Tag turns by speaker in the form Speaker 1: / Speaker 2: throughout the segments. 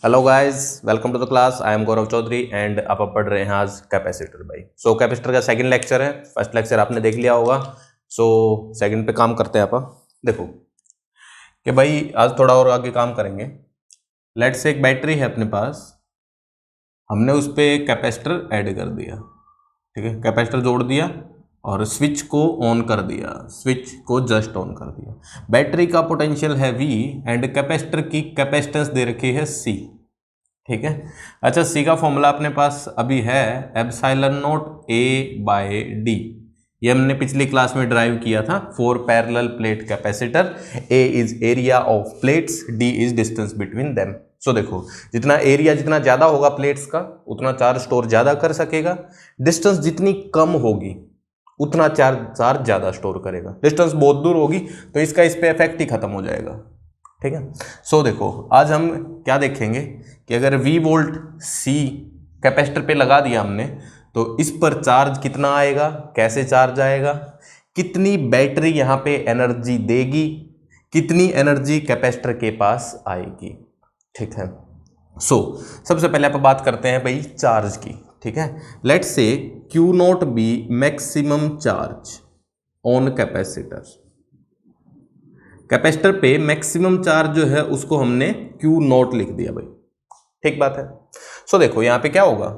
Speaker 1: Hello guys, welcome to the class. I am Gaurav Chaudhary and आप पढ़ रहे हैं आज कैपेसिटर भाई। कैपेसिटर का सेकंड लेक्चर है। फर्स्ट लेक्चर आपने देख लिया होगा। सेकंड पे काम करते हैं आप। देखो कि भाई आज थोड़ा और आगे काम करेंगे। लेट्स से एक बैटरी है अपने पास, हमने उस पर कैपेसिटर ऐड कर दिया। ठीक है, कैपेसिटर जोड़ दिया और स्विच को ऑन कर दिया, स्विच को जस्ट ऑन कर दिया। बैटरी का पोटेंशियल है V एंड कैपेसिटर की कैपेसिटेंस दे रखी है C। ठीक है, अच्छा सी का फॉर्मूला अपने पास अभी है epsilon naught A by D। ये हमने पिछली क्लास में ड्राइव किया था for parallel plate capacitor. A is area of plates, D is distance between them. So देखो, जितना एरिया जितना ज्यादा होगा प्लेट्स का उतना चार्ज स्टोर ज्यादा कर सकेगा। डिस्टेंस जितनी कम होगी उतना चार्ज ज्यादा स्टोर करेगा। डिस्टेंस बहुत दूर होगी तो इसका इस पे इफेक्ट ही खत्म हो जाएगा। ठीक है, देखो आज हम क्या देखेंगे कि अगर V वोल्ट C कैपेसिटर पे लगा दिया हमने तो इस पर चार्ज कितना आएगा, कैसे चार्ज आएगा, कितनी बैटरी यहाँ पे एनर्जी देगी, कितनी एनर्जी कैपेसिटर के पास आएगी। ठीक है, सबसे पहले आप बात करते हैं भाई चार्ज की। ठीक है, let's say Q not be maximum charge on capacitor. Capacitor पे मैक्सिमम चार्ज जो है उसको हमने Q नॉट लिख दिया भाई। ठीक बात है। देखो यहाँ पे क्या होगा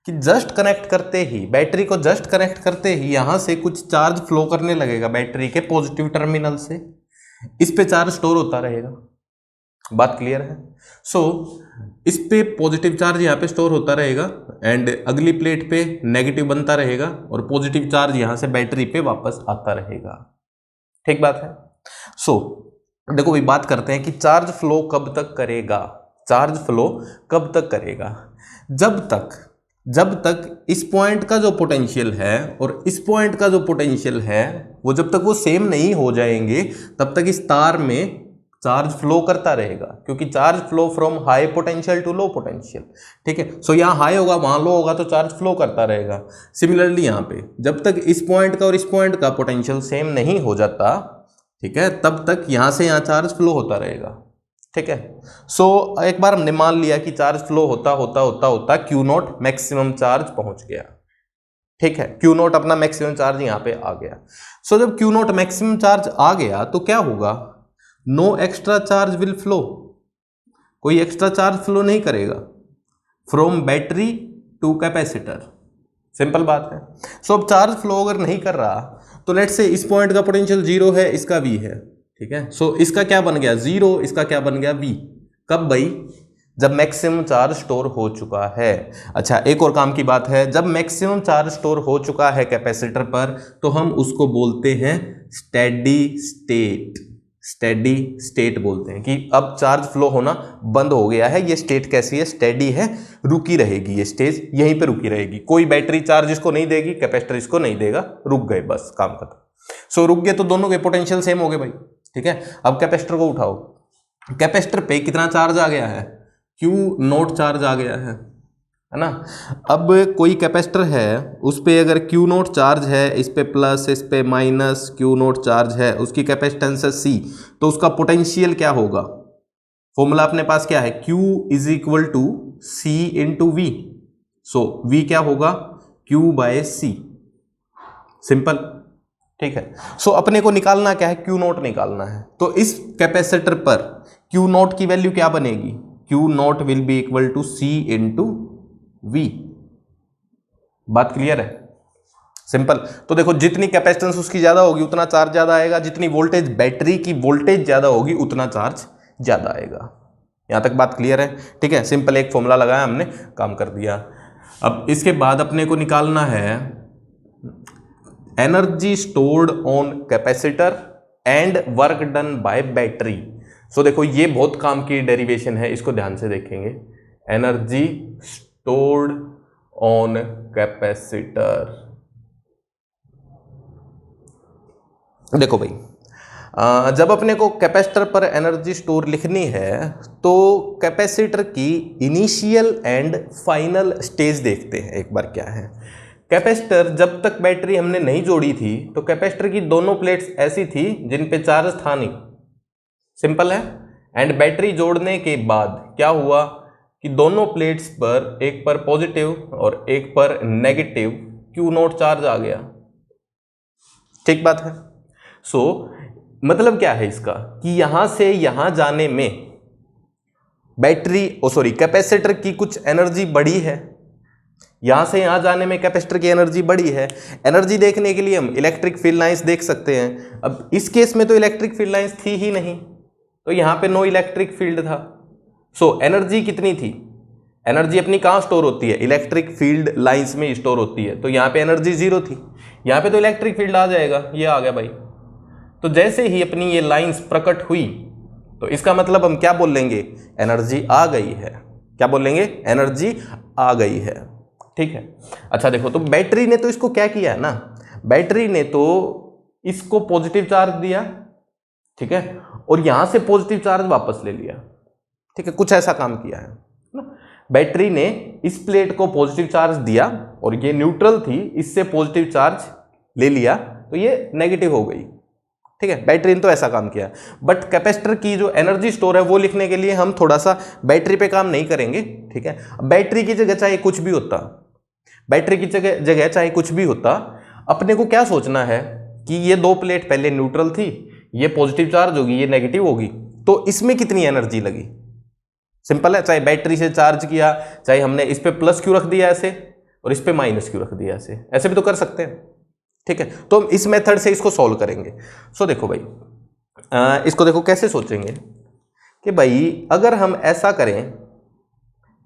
Speaker 1: कि जस्ट कनेक्ट करते ही, बैटरी को जस्ट कनेक्ट करते ही यहां से कुछ चार्ज फ्लो करने लगेगा बैटरी के पॉजिटिव टर्मिनल से। इस पे चार्ज स्टोर होता रहेगा। बात क्लियर है। इस पे पॉजिटिव चार्ज यहाँ पे स्टोर होता रहेगा एंड अगली प्लेट पे नेगेटिव बनता रहेगा और पॉजिटिव चार्ज यहां से बैटरी पे वापस आता रहेगा। ठीक बात है। देखो भाई बात करते हैं कि चार्ज फ्लो कब तक करेगा। चार्ज फ्लो कब तक करेगा? जब तक इस पॉइंट का जो पोटेंशियल है और इस पॉइंट का जो पोटेंशियल है वो जब तक वो सेम नहीं हो जाएंगे तब तक इस तार में चार्ज फ्लो करता रहेगा, क्योंकि charge flow from high potential to low potential. ठीक है, यहाँ हाई होगा वहां लो होगा तो चार्ज फ्लो करता रहेगा। सिमिलरली यहाँ पे जब तक इस पॉइंट का और इस पॉइंट का पोटेंशियल सेम नहीं हो जाता, ठीक है, तब तक यहां से यहाँ चार्ज फ्लो होता रहेगा। ठीक है, एक बार हमने मान लिया कि चार्ज फ्लो होता होता होता होता Q नॉट मैक्सिमम चार्ज पहुंच गया। ठीक है, Q नॉट अपना मैक्सिमम चार्ज यहाँ पे आ गया। जब Q नॉट मैक्सिमम चार्ज आ गया तो क्या होगा? No extra charge will flow, कोई एक्स्ट्रा चार्ज फ्लो नहीं करेगा from battery to capacitor. Simple बात है। अब चार्ज फ्लो अगर नहीं कर रहा तो लेट्स से इस पॉइंट का पोटेंशियल 0 है, इसका V है। ठीक है, इसका क्या बन गया 0, इसका क्या बन गया V। कब भाई? जब मैक्सिमम चार्ज स्टोर हो चुका है। अच्छा एक और काम की बात है, जब मैक्सिमम चार्ज स्टोर हो चुका है कैपेसिटर पर तो हम उसको बोलते हैं स्टेडी स्टेट। स्टेडी स्टेट बोलते हैं कि अब चार्ज फ्लो होना बंद हो गया है। ये स्टेट कैसी है? स्टेडी है, रुकी रहेगी, ये स्टेज यहीं पे रुकी रहेगी। कोई बैटरी चार्ज इसको नहीं देगी, कैपेसिटर इसको नहीं देगा, रुक गए, बस काम खत्म। रुक गए तो दोनों के पोटेंशियल सेम हो गए भाई। ठीक है, अब कैपेसिटर को उठाओ। कैपेसिटर पे कितना चार्ज आ गया है? Q नॉट चार्ज आ गया है ना। अब कोई कैपेसिटर है उस पे अगर Q नॉट चार्ज है, इस पे प्लस इस पे माइनस, Q नॉट चार्ज है, उसकी कैपेसिटेंस है C, तो उसका पोटेंशियल क्या होगा? फॉर्मूला अपने पास क्या है? Q is equal to C into V। V क्या होगा? Q by C। सिंपल। ठीक है, अपने को निकालना क्या है? Q नॉट निकालना है। तो इस कैपेसिटर पर Q नॉट की वैल्यू क्या बनेगी? Q naught will be equal to C into V। बात क्लियर है? सिंपल। तो देखो जितनी कैपेसिटेंस उसकी ज्यादा होगी उतना चार्ज ज्यादा आएगा, जितनी वोल्टेज बैटरी की वोल्टेज ज्यादा होगी उतना चार्ज ज्यादा आएगा। यहां तक बात क्लियर है? ठीक है, सिंपल एक फॉर्मूला लगाया हमने, काम कर दिया। अब इसके बाद अपने को निकालना है energy stored on capacitor and work done bye battery. देखो ये बहुत काम की डेरिवेशन है, इसको ध्यान से देखेंगे। Energy stored on capacitor. देखो भाई जब अपने को कैपेसिटर पर एनर्जी स्टोर लिखनी है तो कैपेसिटर की इनिशियल एंड फाइनल स्टेज देखते हैं एक बार क्या है। कैपेसिटर जब तक बैटरी हमने नहीं जोड़ी थी तो कैपेसिटर की दोनों प्लेट्स ऐसी थी जिन पे चार्ज था नहीं। सिंपल है। एंड बैटरी जोड़ने के बाद क्या हुआ? कि दोनों प्लेट्स पर, एक पर पॉजिटिव और एक पर नेगेटिव Q0 चार्ज आ गया। ठीक बात है। सो मतलब क्या है इसका कि यहां से यहां जाने में कैपेसिटर की कुछ एनर्जी बढ़ी है, यहां से यहां जाने में कैपेसिटर की एनर्जी बढ़ी है। एनर्जी देखने के लिए हम इलेक्ट्रिक फील्ड लाइंस देख सकते हैं। अब इस केस में तो इलेक्ट्रिक फील्ड लाइंस थी ही नहीं, तो यहां पे नो इलेक्ट्रिक फील्ड था। सो एनर्जी कितनी थी? एनर्जी अपनी कहां स्टोर होती है? इलेक्ट्रिक फील्ड लाइंस में स्टोर होती है। तो यहां पे एनर्जी 0 थी, यहां पे तो इलेक्ट्रिक फील्ड आ जाएगा, ये आ गया भाई। तो जैसे ही अपनी ये लाइंस प्रकट हुई तो इसका मतलब हम क्या बोल लेंगे? एनर्जी आ गई है। क्या बोल लेंगे? एनर्जी आ गई है। ठीक है। अच्छा देखो, तो बैटरी ने तो इसको क्या किया है ना, बैटरी ने तो इसको पॉजिटिव चार्ज दिया, ठीक है, और यहां से पॉजिटिव चार्ज वापस ले लिया। ठीक है, कुछ ऐसा काम किया है ना। बैटरी ने इस प्लेट को पॉजिटिव चार्ज दिया और ये न्यूट्रल थी, इससे पॉजिटिव चार्ज ले लिया तो ये नेगेटिव हो गई। ठीक है, बैटरी ने तो ऐसा काम किया। बट कैपेसिटर की जो एनर्जी स्टोर है वो लिखने के लिए हम थोड़ा सा बैटरी पे काम नहीं करेंगे। ठीक है, बैटरी की जगह चाहे कुछ भी होता, बैटरी की जगह चाहे कुछ भी होता, अपने को क्या सोचना है कि ये दो प्लेट पहले न्यूट्रल थी, ये पॉजिटिव चार्ज होगी, ये नेगेटिव होगी, तो इसमें कितनी एनर्जी लगी? सिंपल है, चाहे बैटरी से चार्ज किया, चाहे हमने इस पे प्लस क्यू रख दिया ऐसे और इस पे माइनस क्यू रख दिया ऐसे, ऐसे भी तो कर सकते हैं। ठीक है, तो हम इस मेथड से इसको सॉल्व करेंगे। सो देखो भाई, इसको देखो कैसे सोचेंगे कि भाई अगर हम ऐसा करें,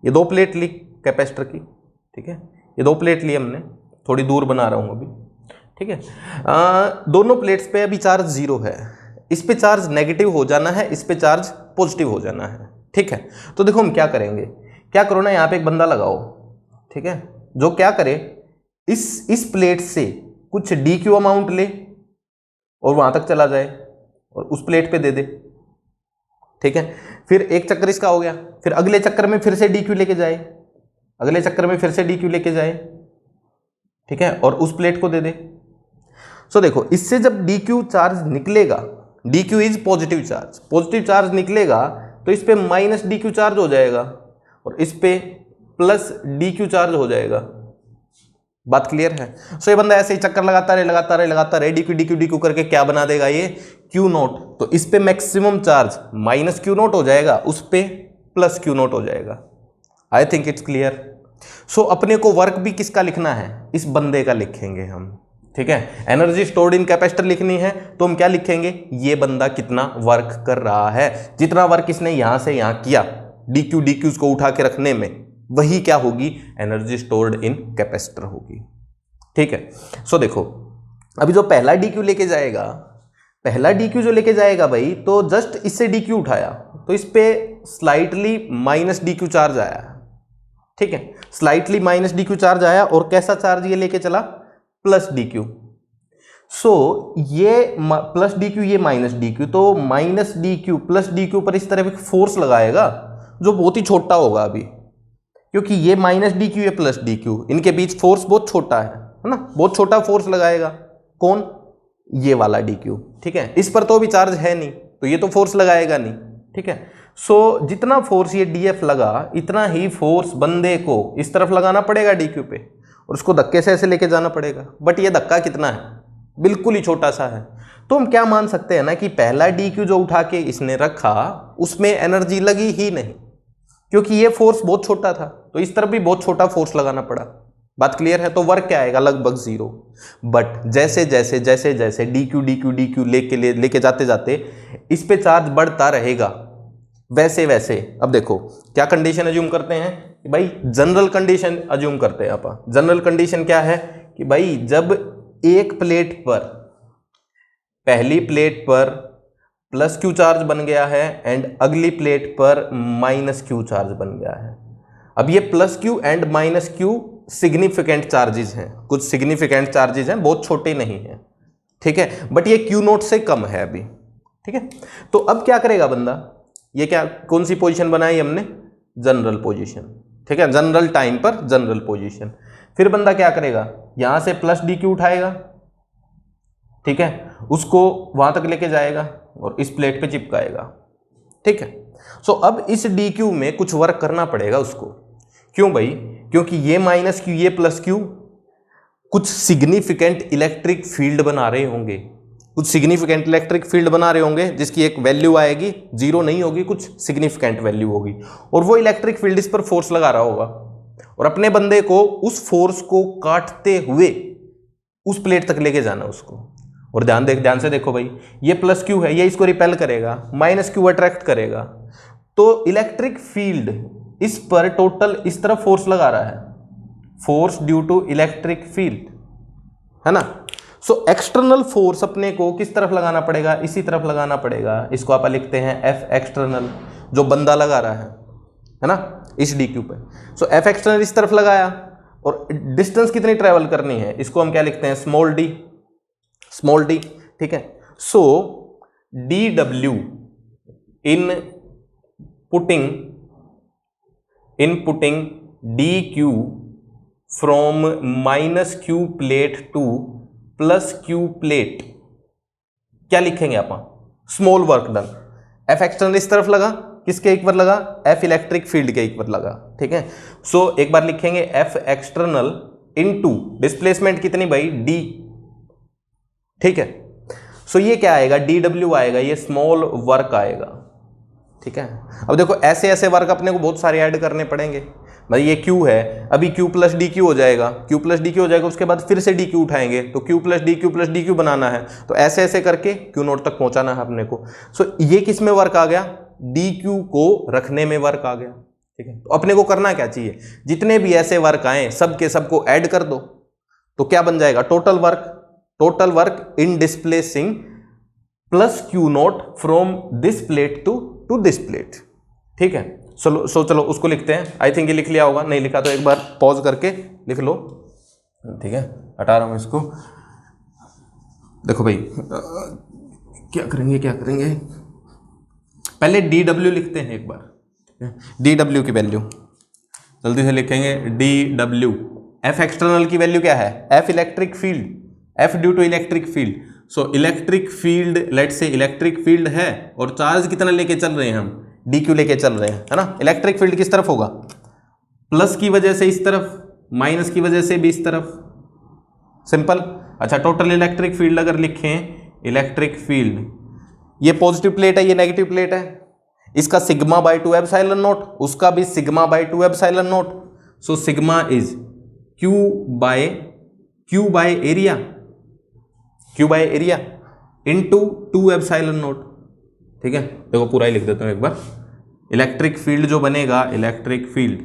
Speaker 1: ये दो प्लेट ली कैपेसिटर की, ठीक है, ये दो प्लेट ली हमने, थोड़ी दूर बना रहा हूं अभी। ठीक है, दोनों प्लेट्स पे अभी चार्ज 0 है, इस पे चार्ज नेगेटिव हो जाना है, इस पे चार्ज पॉजिटिव हो जाना है। ठीक है, तो देखो हम क्या करेंगे, क्या करो ना, यहाँ पे एक बंदा लगाओ, ठीक है, जो क्या करे, इस प्लेट से कुछ dq अमाउंट ले और वहां तक चला जाए और उस प्लेट पे दे दे। ठीक है, फिर एक चक्कर इसका हो गया, फिर अगले चक्कर में फिर से dq लेके जाए, अगले चक्कर में फिर से dq लेके जाए, ठीक है, और उस प्लेट को दे दे। सो देखो, इससे जब dq चार्ज निकलेगा, dq is positive charge, positive charge निकलेगा तो इस पे माइनस dq चार्ज हो जाएगा और इस पे प्लस dq चार्ज हो जाएगा। बात क्लियर है? सो ये बंदा ऐसे ही चक्कर लगाता रहे dq करके क्या बना देगा ये? Q0। तो इस पे मैक्सिमम चार्ज माइनस Q0 हो जाएगा, उस पे प्लस Q0 हो जाएगा। I think it's clear. So अपने को वर्क भी किसका लिखना है? इस बंदे का लिखेंगे हम। ठीक है, एनर्जी स्टोर्ड इन कैपेसिटर लिखनी है तो हम क्या लिखेंगे? ये बंदा कितना वर्क कर रहा है, जितना वर्क इसने यहां से यहां किया dq को उठा के रखने में, वही क्या होगी? एनर्जी स्टोर्ड इन कैपेसिटर होगी। ठीक है, सो देखो, अभी जो पहला dq लेके जाएगा, पहला dq जो लेके जाएगा भाई, तो जस्ट इससे dq उठाया तो इस पे स्लाइटली माइनस dq चार्ज आया। ठीक है, स्लाइटली माइनस dq चार्ज आया और कैसा चार्ज ये लेके चला? Plus dq। सो ये प्लस dq, ये माइनस dq, तो माइनस dq प्लस dq पर इस तरह एक फोर्स लगाएगा जो बहुत ही छोटा होगा अभी, क्योंकि ये माइनस dq, ये प्लस dq, इनके बीच फोर्स बहुत छोटा है ना, बहुत छोटा फोर्स लगाएगा। कौन? ये वाला dq। ठीक है, इस पर तो अभी चार्ज है नहीं तो ये तो फोर्स लगाएगा नहीं। ठीक है, सो जितना फोर्स ये df लगा, इतना ही फोर्स बंदे को इस तरफ लगाना पड़ेगा dq पे और उसको धक्के से ऐसे लेके जाना पड़ेगा। बट ये धक्का कितना है? बिल्कुल ही छोटा सा है। तो हम क्या मान सकते हैं ना कि पहला dq जो उठा के इसने रखा, उसमें एनर्जी लगी ही नहीं, क्योंकि ये फोर्स बहुत छोटा था, तो इस तरफ भी बहुत छोटा फोर्स लगाना पड़ा। बात क्लियर है? तो वर्क क्या आएगा? लगभग 0। बट जैसे जैसे जैसे जैसे dq लेके जाते जाते इस पे चार्ज बढ़ता रहेगा, वैसे वैसे, अब देखो क्या कंडीशन अज्यूम करते हैं कि भाई, जनरल कंडीशन अज्यूम करते हैं आप। जनरल कंडीशन क्या है कि भाई, जब एक प्लेट पर, पहली प्लेट पर प्लस क्यू चार्ज बन गया है एंड अगली प्लेट पर माइनस क्यू चार्ज बन गया है। अब ये plus Q and minus Q significant charges हैं, कुछ सिग्निफिकेंट चार्जेस हैं, बहुत छोटे नहीं हैं। ठीक है, बट ये Q0 से कम है अभी। ठीक है, तो अब क्या करेगा बंदा? ये क्या, कौन सी पोजीशन बनाई हमने? General position. ठीक है, जनरल टाइम पर जनरल पोजीशन। फिर बंदा क्या करेगा? यहां से प्लस dq उठाएगा, ठीक है, उसको वहां तक लेके जाएगा और इस प्लेट पे चिपकाएगा। ठीक है, सो अब इस डी क्यू में कुछ वर्क करना पड़ेगा उसको। क्यों भाई? क्योंकि ये माइनस क्यू ये प्लस क्यू कुछ सिग्निफिकेंट इलेक्ट्रिक फील्ड बना रहे होंगे, कुछ सिग्निफिकेंट इलेक्ट्रिक फील्ड बना रहे होंगे जिसकी एक वैल्यू आएगी, जीरो नहीं होगी, कुछ सिग्निफिकेंट वैल्यू होगी, और वो इलेक्ट्रिक फील्ड इस पर फोर्स लगा रहा होगा और अपने बंदे को उस फोर्स को काटते हुए उस प्लेट तक लेके जाना उसको। और ध्यान से देखो भाई, ये प्लस क्यू है, ये इसको रिपेल करेगा, माइनस क्यू अट्रैक्ट करेगा, तो इलेक्ट्रिक फील्ड इस पर टोटल इस तरफ फोर्स लगा रहा है, force due to electric field, है ना। सो एक्सटर्नल फोर्स अपने को किस तरफ लगाना पड़ेगा? इसी तरफ लगाना पड़ेगा। इसको आप लिखते हैं एफ एक्सटर्नल, जो बंदा लगा रहा है ना, इस डी क्यू पे। सो एफ एक्सटर्नल इस तरफ लगाया और डिस्टेंस कितनी ट्रेवल करनी है, इसको हम क्या लिखते हैं? स्मॉल डी, ठीक है। So d W in putting d Q from minus Q plate to plus Q plate, क्या लिखेंगे आप? Small work done. F external इस तरफ लगा, किसके इक्वल लगा? एफ इलेक्ट्रिक फील्ड के इक्वल लगा, ठीक है। सो एक बार लिखेंगे एफ एक्सटर्नल इनटू डिस्प्लेसमेंट कितनी भाई? डी, ठीक है। सो ये क्या आएगा? डी डब्ल्यू आएगा, ये स्मॉल वर्क आएगा, ठीक है। अब देखो ऐसे ऐसे वर्क अपने को बहुत सारे ऐड करने पड़ेंगे भाई। ये क्यू है, अभी क्यू प्लस डी क्यू हो जाएगा, क्यू प्लस डी क्यू हो जाएगा, उसके बाद फिर से डी क्यू उठाएंगे तो क्यू प्लस डी क्यू बनाना है, तो ऐसे ऐसे करके क्यू नोट तक पहुंचाना है अपने को। सो ये किस में वर्क आ गया? डी क्यू को रखने में वर्क आ गया, ठीक है। तो अपने को करना क्या चाहिए? जितने भी ऐसे वर्क आए सब के सबको ऐड कर दो, तो क्या बन जाएगा? Total work in displacing plus Q naught from this plate to this plate, ठीक है। चलो उसको लिखते हैं। आई थिंक ये लिख लिया होगा, नहीं लिखा तो एक बार पॉज करके लिख लो, ठीक है। हटा रहा हूं इसको। देखो भाई क्या करेंगे, पहले डी डब्ल्यू लिखते हैं एक बार। डी डब्ल्यू की वैल्यू जल्दी से लिखेंगे। डी डब्ल्यू, एफ एक्सटर्नल की वैल्यू क्या है? F electric field, F due to electric field. So electric field, let say electric field है और चार्ज कितना लेके चल रहे हैं हम? डी क्यू लेके चल रहे हैं, है ना। इलेक्ट्रिक फील्ड किस तरफ होगा? प्लस की वजह से इस तरफ, माइनस की वजह से भी इस तरफ, सिंपल। अच्छा, टोटल इलेक्ट्रिक फील्ड अगर लिखें, इलेक्ट्रिक फील्ड, ये पॉजिटिव प्लेट है, ये नेगेटिव प्लेट है, इसका सिग्मा बाय 2 एप्सिलॉन नॉट, उसका भी sigma by 2 epsilon not. So sigma is Q by area into 2 epsilon not, ठीक है। देखो पूरा ही लिख देता हूं एक बार। इलेक्ट्रिक फील्ड जो बनेगा, electric field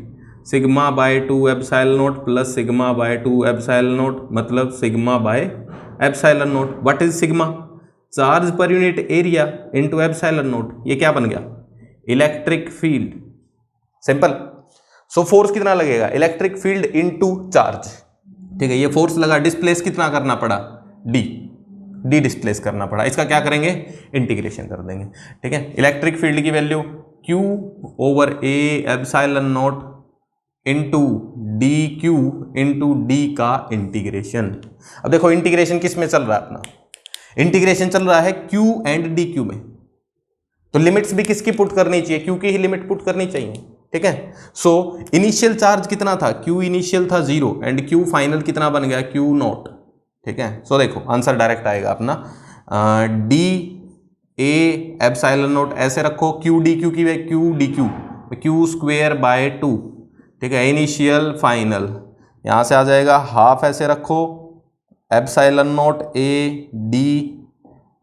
Speaker 1: sigma by 2 epsilon naught plus sigma by 2 epsilon naught, मतलब sigma by epsilon naught. What is sigma? Charge per unit area into epsilon naught. ये क्या बन गया? Electric field, simple. So force कितना लगेगा? Electric field into charge, ठीक है। ये फोर्स लगा, डिस्प्लेस कितना करना पड़ा? डी डिस्प्लेस करना पड़ा। इसका क्या करेंगे? इंटीग्रेशन कर देंगे, ठीक है। इलेक्ट्रिक फील्ड की value Q over A epsilon naught into D Q into D का इंटीग्रेशन। अब देखो इंटीग्रेशन किस में चल रहा है अपना? इंटीग्रेशन चल रहा है Q एंड डी क्यू में, तो लिमिट्स भी किसकी पुट करनी चाहिए? Q की ही लिमिट पुट करनी चाहिए, ठीक है। सो इनिशियल चार्ज कितना था? Q इनिशियल था 0 एंड Q फाइनल कितना बन गया? Q नॉट, ठीक है। सो देखो आंसर डायरेक्ट आएगा अपना डी ए एप्सिलॉन नॉट, ऐसे रखो Q डी क्यू की Q D Q square bye 2, ठीक है। इनिशियल फाइनल यहाँ से आ जाएगा हाफ, ऐसे रखो एप्सिलॉन नॉट ए डी,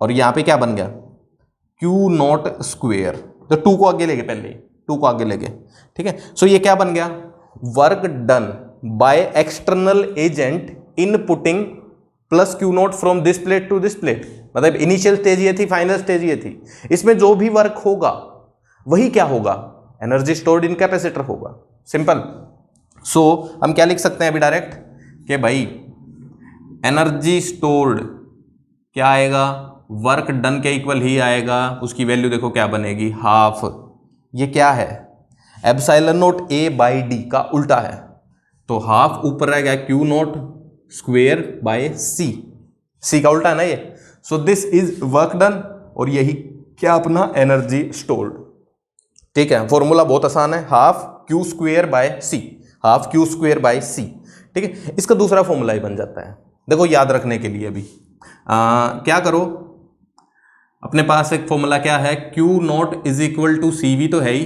Speaker 1: और यहाँ पे क्या बन गया? Q नॉट स्क्वेयर, तो 2 को आगे लेके, पहले 2 को आगे लेके, ठीक है। सो ये क्या बन गया? Work done by external agent in putting plus Q naught from this plate to this plate, मतलब इनिशियल स्टेज ये थी, फाइनल स्टेज ये थी। इसमें जो भी वर्क होगा वही क्या होगा? एनर्जी स्टोर्ड इन कैपेसिटर होगा, सिंपल। सो हम क्या लिख सकते हैं अभी डायरेक्ट कि भाई एनर्जी स्टोर्ड क्या आएगा? वर्क डन के इक्वल ही आएगा। उसकी वैल्यू देखो क्या बनेगी? हाफ। ये क्या है? Epsilon naught A by D का उल्टा है, तो हाफ ऊपर रह गया क्यू नॉट स्क्वेयर बाय सी का उल्टा है ना ये। सो दिस इज वर्क डन, और यही क्या अपना एनर्जी स्टोर्ड। ठीक है, फॉर्मूला बहुत आसान है, half Q square by C, half Q square by C. ठीक है, इसका दूसरा फॉर्मूला ही बन जाता है। देखो याद रखने के लिए अभी क्या करो, अपने पास एक फॉर्मूला क्या है, Q naught is equal to C V तो है ही,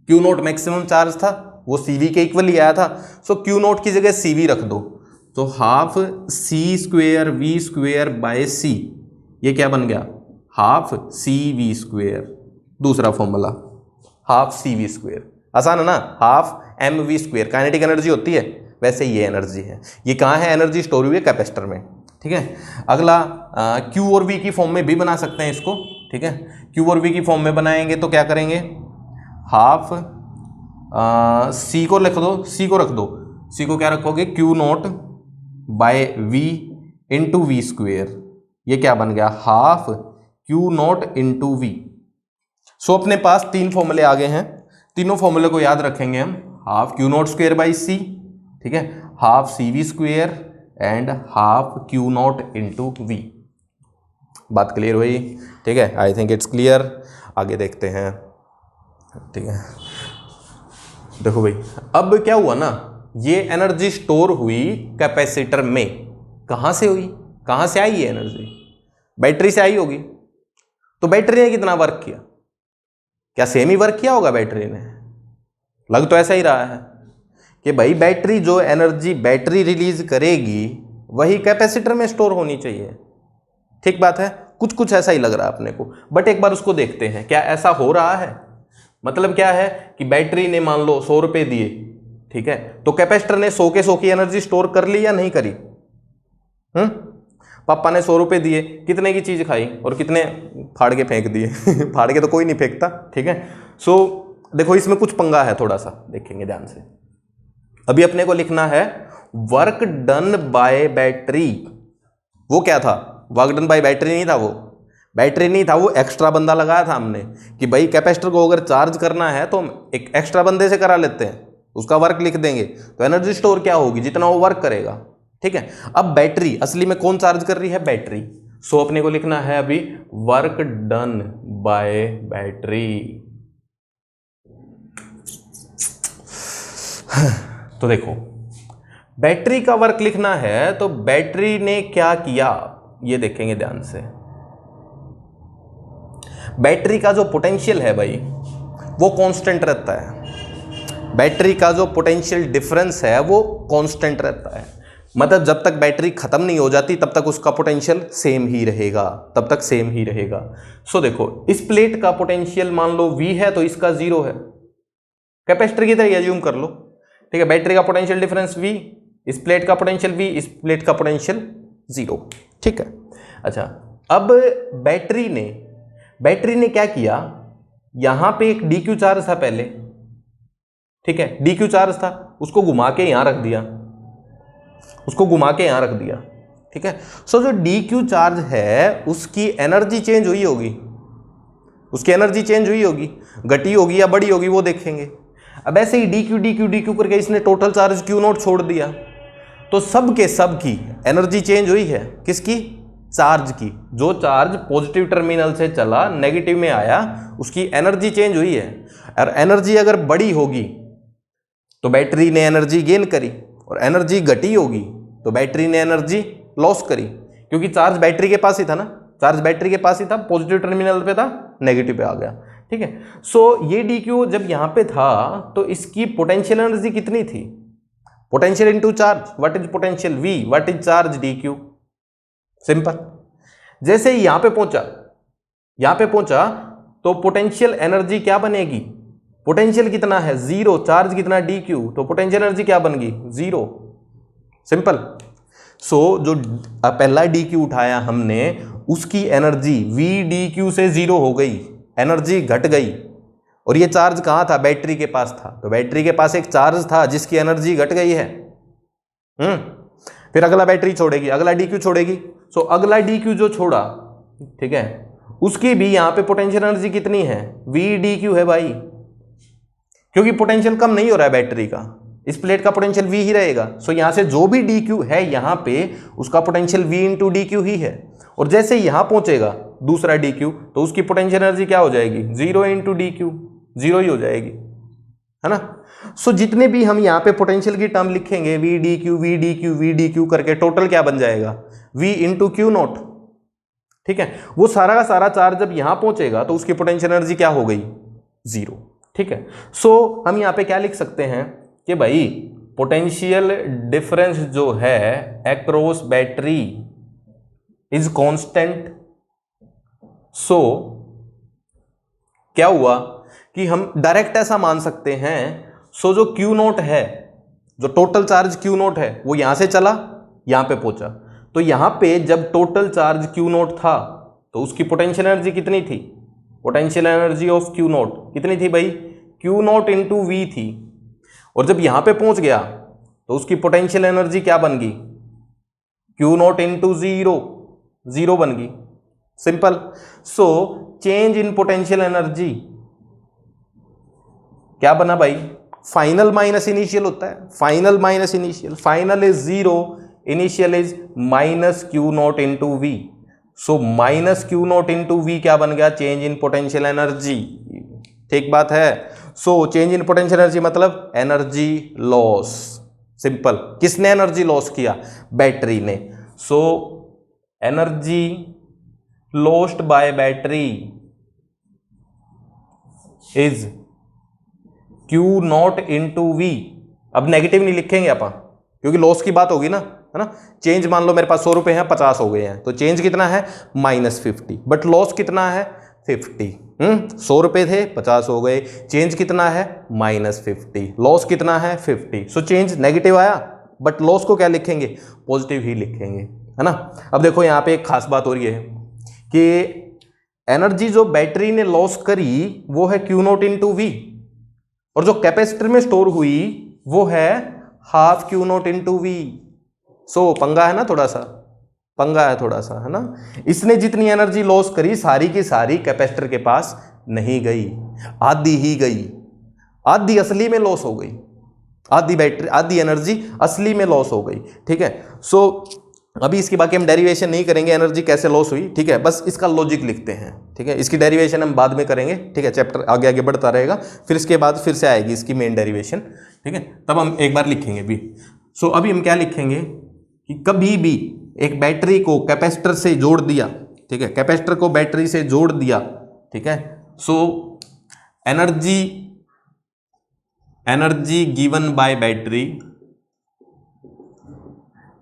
Speaker 1: क्यू नॉट मैक्सिमम चार्ज था, वो सी वी के इक्वल ही आया था। सो क्यू नॉट की जगह सी वी रख दो, तो half C square V square by C, ये क्या बन गया, हाफ सी वी स्क्वेयर। दूसरा formula half C V square, आसान है ना, half M V square kinetic energy होती है, वैसे ये एनर्जी है। ये कहाँ है, एनर्जी स्टोर हुई है कैपेसिटर में। ठीक है, अगला क्यू और वी की फॉर्म में भी बना सकते हैं इसको। ठीक है, क्यू और वी की फॉर्म में बनाएंगे तो क्या करेंगे, हाफ सी को लिख दो, सी को रख दो, सी को क्या रखोगे, Q naught by V into V square, ये क्या बन गया, half Q naught into V. So अपने पास तीन फॉर्मूले आ गए हैं, तीनों फॉर्मूले को याद रखेंगे हम, half Q naught square by C, ठीक है, half C V square and half Q naught into V. बात क्लियर हुई? ठीक है, आई थिंक इट्स क्लियर। आगे देखते हैं। ठीक है, देखो भाई, अब क्या हुआ ना, ये एनर्जी स्टोर हुई कैपेसिटर में। कहां से हुई, कहां से आई ये एनर्जी, बैटरी से आई होगी। तो बैटरी ने कितना वर्क किया, क्या सेम ही वर्क किया होगा बैटरी ने? लग तो ऐसा ही रहा है कि भाई बैटरी जो एनर्जी बैटरी रिलीज करेगी वही कैपेसिटर में स्टोर होनी चाहिए। ठीक बात है, कुछ कुछ ऐसा ही लग रहा है अपने को, बट एक बार उसको देखते हैं क्या ऐसा हो रहा है। मतलब क्या है कि बैटरी ने मान लो 100 रुपये दिए, ठीक है, तो कैपेसिटर ने 100 के 100 की एनर्जी स्टोर कर ली या नहीं करी? पापा ने 100 रुपये दिए, कितने की चीज खाई और कितने फाड़ के फेंक दिए फाड़ के तो कोई नहीं फेंकता। ठीक है, सो देखो इसमें कुछ पंगा है, थोड़ा सा देखेंगे ध्यान से। अभी अपने को लिखना है वर्क डन बाय बैटरी। वो क्या था, वर्क डन बाय बैटरी नहीं था, वो बैटरी नहीं था, वो एक्स्ट्रा बंदा लगाया था हमने कि भाई कैपेसिटर को अगर चार्ज करना है तो हम एक एक्स्ट्रा बंदे से करा लेते हैं, उसका वर्क लिख देंगे तो एनर्जी स्टोर क्या होगी, जितना वो वर्क करेगा। ठीक है, अब बैटरी असली में कौन चार्ज कर रही है, बैटरी। सो अपने को लिखना है अभी वर्क डन बाय बैटरी। तो देखो बैटरी का वर्क लिखना है तो बैटरी ने क्या किया ये देखेंगे ध्यान से। बैटरी का जो पोटेंशियल है भाई वो कांस्टेंट रहता है, बैटरी का जो पोटेंशियल डिफरेंस है वो कांस्टेंट रहता है। मतलब जब तक बैटरी खत्म नहीं हो जाती तब तक उसका पोटेंशियल सेम ही रहेगा, तब तक सेम ही रहेगा। सो देखो इस प्लेट का पोटेंशियल मान लो V है तो इसका 0 है, कैपेसिटर की तरह एज्यूम कर लो। ठीक है, बैटरी का पोटेंशियल डिफरेंस V, इस प्लेट का पोटेंशियल V, इस प्लेट का पोटेंशियल 0। ठीक है, अच्छा अब बैटरी ने क्या किया, यहां पे एक dq चार्ज था पहले। ठीक है, dq चार्ज था, उसको घुमा के यहां रख दिया, उसको घुमा के यहां रख दिया। ठीक है, सो जो dq चार्ज है उसकी एनर्जी चेंज हुई होगी, उसकी एनर्जी चेंज हुई होगी, घटी होगी या बड़ी होगी वो देखेंगे। अब ऐसे ही dq करके इसने टोटल चार्ज q नॉट छोड़ दिया, तो सब के सब की एनर्जी चेंज हुई है। किसकी, चार्ज की। जो चार्ज पॉजिटिव टर्मिनल से चला नेगेटिव में आया उसकी एनर्जी चेंज हुई है। और एनर्जी अगर बड़ी होगी तो बैटरी ने एनर्जी गेन करी, और एनर्जी घटी होगी तो बैटरी ने एनर्जी लॉस करी, क्योंकि चार्ज बैटरी के पास ही था ना, चार्ज बैटरी के पास ही था, पॉजिटिव टर्मिनल पे था, नेगेटिव पे आ गया। ठीक है, सो ये dq जब यहां पे था तो इसकी पोटेंशियल एनर्जी कितनी थी, potential into charge, what is potential V, what is charge dq, simple. जैसे ही यहां पे पहुंचा तो पोटेंशियल एनर्जी क्या बनेगी, पोटेंशियल कितना है 0, चार्ज कितना dq, तो पोटेंशियल एनर्जी क्या बन गई 0, सिंपल। सो जो पहला dq उठाया हमने उसकी एनर्जी V dq से 0 हो गई, एनर्जी घट गई। और ये चार्ज कहां था, बैटरी के पास था, तो बैटरी के पास एक चार्ज था जिसकी एनर्जी घट गई है। फिर अगला बैटरी छोड़ेगी, अगला dq छोड़ेगी। सो अगला dq जो छोड़ा, ठीक है, उसकी भी यहां पे पोटेंशियल एनर्जी कितनी है, V dq है भाई, क्योंकि पोटेंशियल कम नहीं हो रहा है बैटरी का, इस प्लेट का पोटेंशियल V ही रहेगा। सो यहां से जो भी dq है यहां पे उसका पोटेंशियल V इंटू dq ही है। और जैसे यहां पहुंचेगा दूसरा dq तो उसकी पोटेंशियल एनर्जी क्या हो जाएगी 0 इंटू dq। जीरो ही हो जाएगी, है ना। सो जितने भी हम यहाँ पे पोटेंशियल की टर्म लिखेंगे V d Q V d Q V d Q करके, टोटल क्या बन जाएगा, वी इंटू क्यू नॉट, ठीक है। वो सारा का सारा चार्ज जब यहां पहुंचेगा तो उसकी पोटेंशियल एनर्जी क्या हो गई, जीरो, ठीक है। सो हम यहां पे क्या लिख सकते हैं कि भाई पोटेंशियल डिफरेंस जो है अक्रॉस बैटरी इज कांस्टेंट। सो क्या हुआ कि हम डायरेक्ट ऐसा मान सकते हैं, सो जो क्यू नोट है, जो टोटल चार्ज क्यू नोट है वो यहां से चला यहां पे पहुंचा, तो यहां पे जब टोटल चार्ज क्यू नोट था तो उसकी पोटेंशियल एनर्जी कितनी थी, potential energy of Q note कितनी थी भाई, क्यू नोट इंटू वी थी। और जब यहां पे पहुंच गया तो उसकी पोटेंशियल एनर्जी क्या बन गई, Q naught into zero, zero बन गई, simple. So change in potential energy क्या बना भाई, फाइनल माइनस इनिशियल होता है, final minus initial, final is zero, initial is minus Q naught into V. So minus Q naught into V क्या बन गया, चेंज इन पोटेंशियल एनर्जी, ठीक बात है। So change in potential energy मतलब energy loss, simple. किसने energy loss किया, battery ने। So energy lost by battery is Q naught into V. अब नेगेटिव नहीं लिखेंगे अपन क्योंकि लॉस की बात होगी ना, है ना। चेंज मान लो मेरे पास 100 रुपए हैं, 50 हो गए हैं, तो चेंज कितना है -50, बट लॉस कितना है 50। 100 रुपए थे 50 हो गए, चेंज कितना है -50, लॉस कितना है 50। सो चेंज नेगेटिव आया, बट लॉस को क्या लिखेंगे, पॉजिटिव ही लिखेंगे, है ना। अब देखो यहाँ पे एक खास बात हो रही है कि एनर्जी जो बैटरी ने लॉस करी वो है क्यू नॉट इंटू वी, और जो कैपेसिटर में स्टोर हुई वो है half Q naught into V. So पंगा है ना, थोड़ा सा पंगा है थोड़ा सा, है ना। इसने जितनी एनर्जी लॉस करी सारी की सारी कैपेसिटर के पास नहीं गई, आधी ही गई, आधी असली में लॉस हो गई, आधी बैटरी आधी एनर्जी असली में लॉस हो गई, ठीक है। सो अभी इसकी बाकी हम डेरिवेशन नहीं करेंगे एनर्जी कैसे लॉस हुई, ठीक है, बस इसका लॉजिक लिखते हैं, ठीक है। इसकी डेरिवेशन हम बाद में करेंगे, ठीक है, चैप्टर आगे आगे बढ़ता रहेगा, फिर इसके बाद फिर से आएगी इसकी मेन डेरिवेशन, ठीक है, तब हम एक बार लिखेंगे भी। सो अभी हम क्या लिखेंगे कि कभी भी एक बैटरी को कैपेसिटर से जोड़ दिया, ठीक है, कैपेसिटर को बैटरी से जोड़ दिया, ठीक है। So energy given by battery,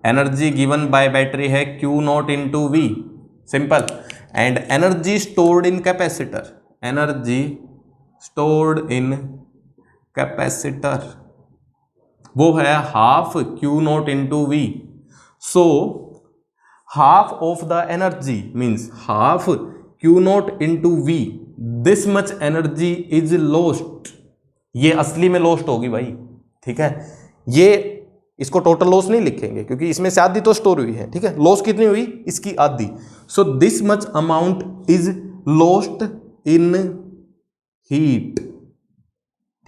Speaker 1: energy given by battery है Q naught into V, simple. And energy stored in capacitor, energy stored in capacitor वो है half Q naught into V. So half of the energy means half Q naught into V, this much energy is lost, ये असली में lost होगी भाई, ठीक है। ये इसको टोटल लॉस नहीं लिखेंगे क्योंकि इसमें से आधी तो स्टोर हुई है, ठीक है, लॉस कितनी हुई, इसकी आधी। So this much amount is lost in heat,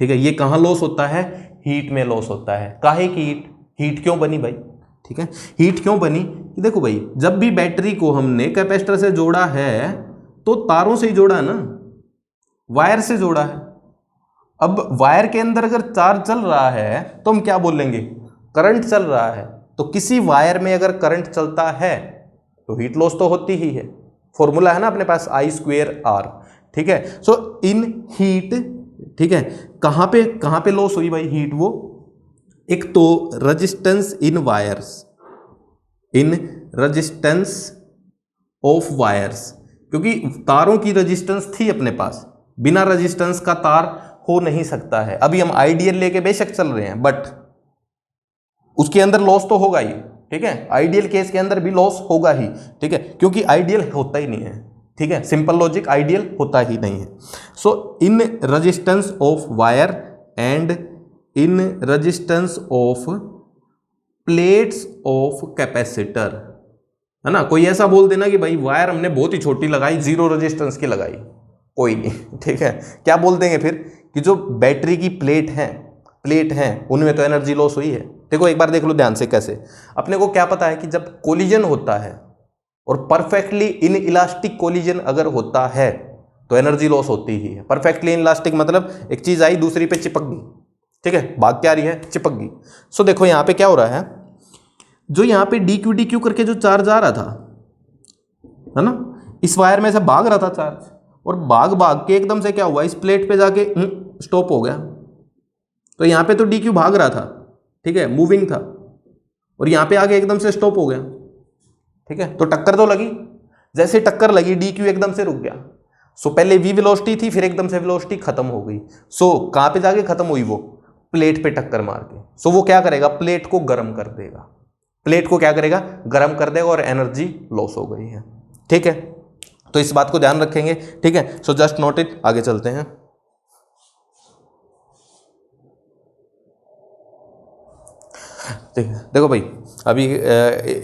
Speaker 1: ठीक है। ये कहां लॉस होता है, हीट में लॉस होता है। काहे की हीट, हीट क्यों बनी भाई, ठीक है, हीट क्यों बनी कि देखो भाई जब भी बैटरी को हमने कैपेसिटर से जोड़ा है तो तारों से ही जोड़ा है ना, वायर से जोड़ा है। अब वायर के अंदर अगर चार्ज चल रहा है तो हम क्या बोलेंगे, करंट चल रहा है, तो किसी वायर में अगर करंट चलता है तो हीट लॉस तो होती ही है, फॉर्मूला है ना अपने पास I²R, ठीक है। सो इन हीट, ठीक है, कहां पे लॉस हुई भाई हीट, वो एक तो resistance in wires, in resistance of wires, क्योंकि तारों की रेजिस्टेंस थी अपने पास, बिना रेजिस्टेंस का तार हो नहीं सकता है। अभी हम आइडियल लेके बेशक चल रहे हैं बट उसके अंदर लॉस तो होगा ही, ठीक है, आइडियल केस के अंदर भी लॉस होगा ही, ठीक है, क्योंकि आइडियल होता ही नहीं है, ठीक है, सिंपल लॉजिक, आइडियल होता ही नहीं है। So in resistance of wire and in resistance of plates of capacitor, है ना। कोई ऐसा बोल देना कि भाई वायर हमने बहुत ही छोटी लगाई, 0 रेजिस्टेंस की लगाई, कोई नहीं, ठीक है, क्या बोल देंगे फिर कि जो बैटरी की प्लेट हैं उनमें तो एनर्जी लॉस हुई है। देखो एक बार देख लो ध्यान से कैसे, अपने को क्या पता है कि जब कोलिजन होता है और परफेक्टली इन इलास्टिक कोलिजन अगर होता है तो एनर्जी लॉस होती ही है। परफेक्टली इनलास्टिक मतलब एक चीज आई दूसरी पे चिपक गई, ठीक है, भाग क्या रही है, चिपक गई। सो देखो यहाँ पे क्या हो रहा है, जो यहाँ पे डी क्यू करके जो चार्ज आ रहा था, है ना, इस वायर में से भाग रहा था चार्ज, और भाग भाग के एकदम से क्या हुआ, इस प्लेट पे जाके स्टॉप हो गया। तो यहाँ पे तो डी क्यू भाग रहा था, ठीक है, मूविंग था, और यहाँ पे आके एकदम से स्टॉप हो गया, ठीक है। तो टक्कर तो लगी, जैसे टक्कर लगी डी क्यू एकदम से रुक गया। सो पहले वी वेलोसिटी थी, फिर एकदम से वेलोसिटी खत्म हो गई। सो कहाँ पे जाके खत्म हुई, वो प्लेट पे टक्कर मार के। सो वो क्या करेगा, प्लेट को गर्म कर देगा, प्लेट को क्या करेगा, गर्म कर देगा, और एनर्जी लॉस हो गई है, ठीक है। तो इस बात को ध्यान रखेंगे, ठीक है। सो जस्ट नोट इट, आगे चलते हैं। ठीक है, देखो भाई, अभी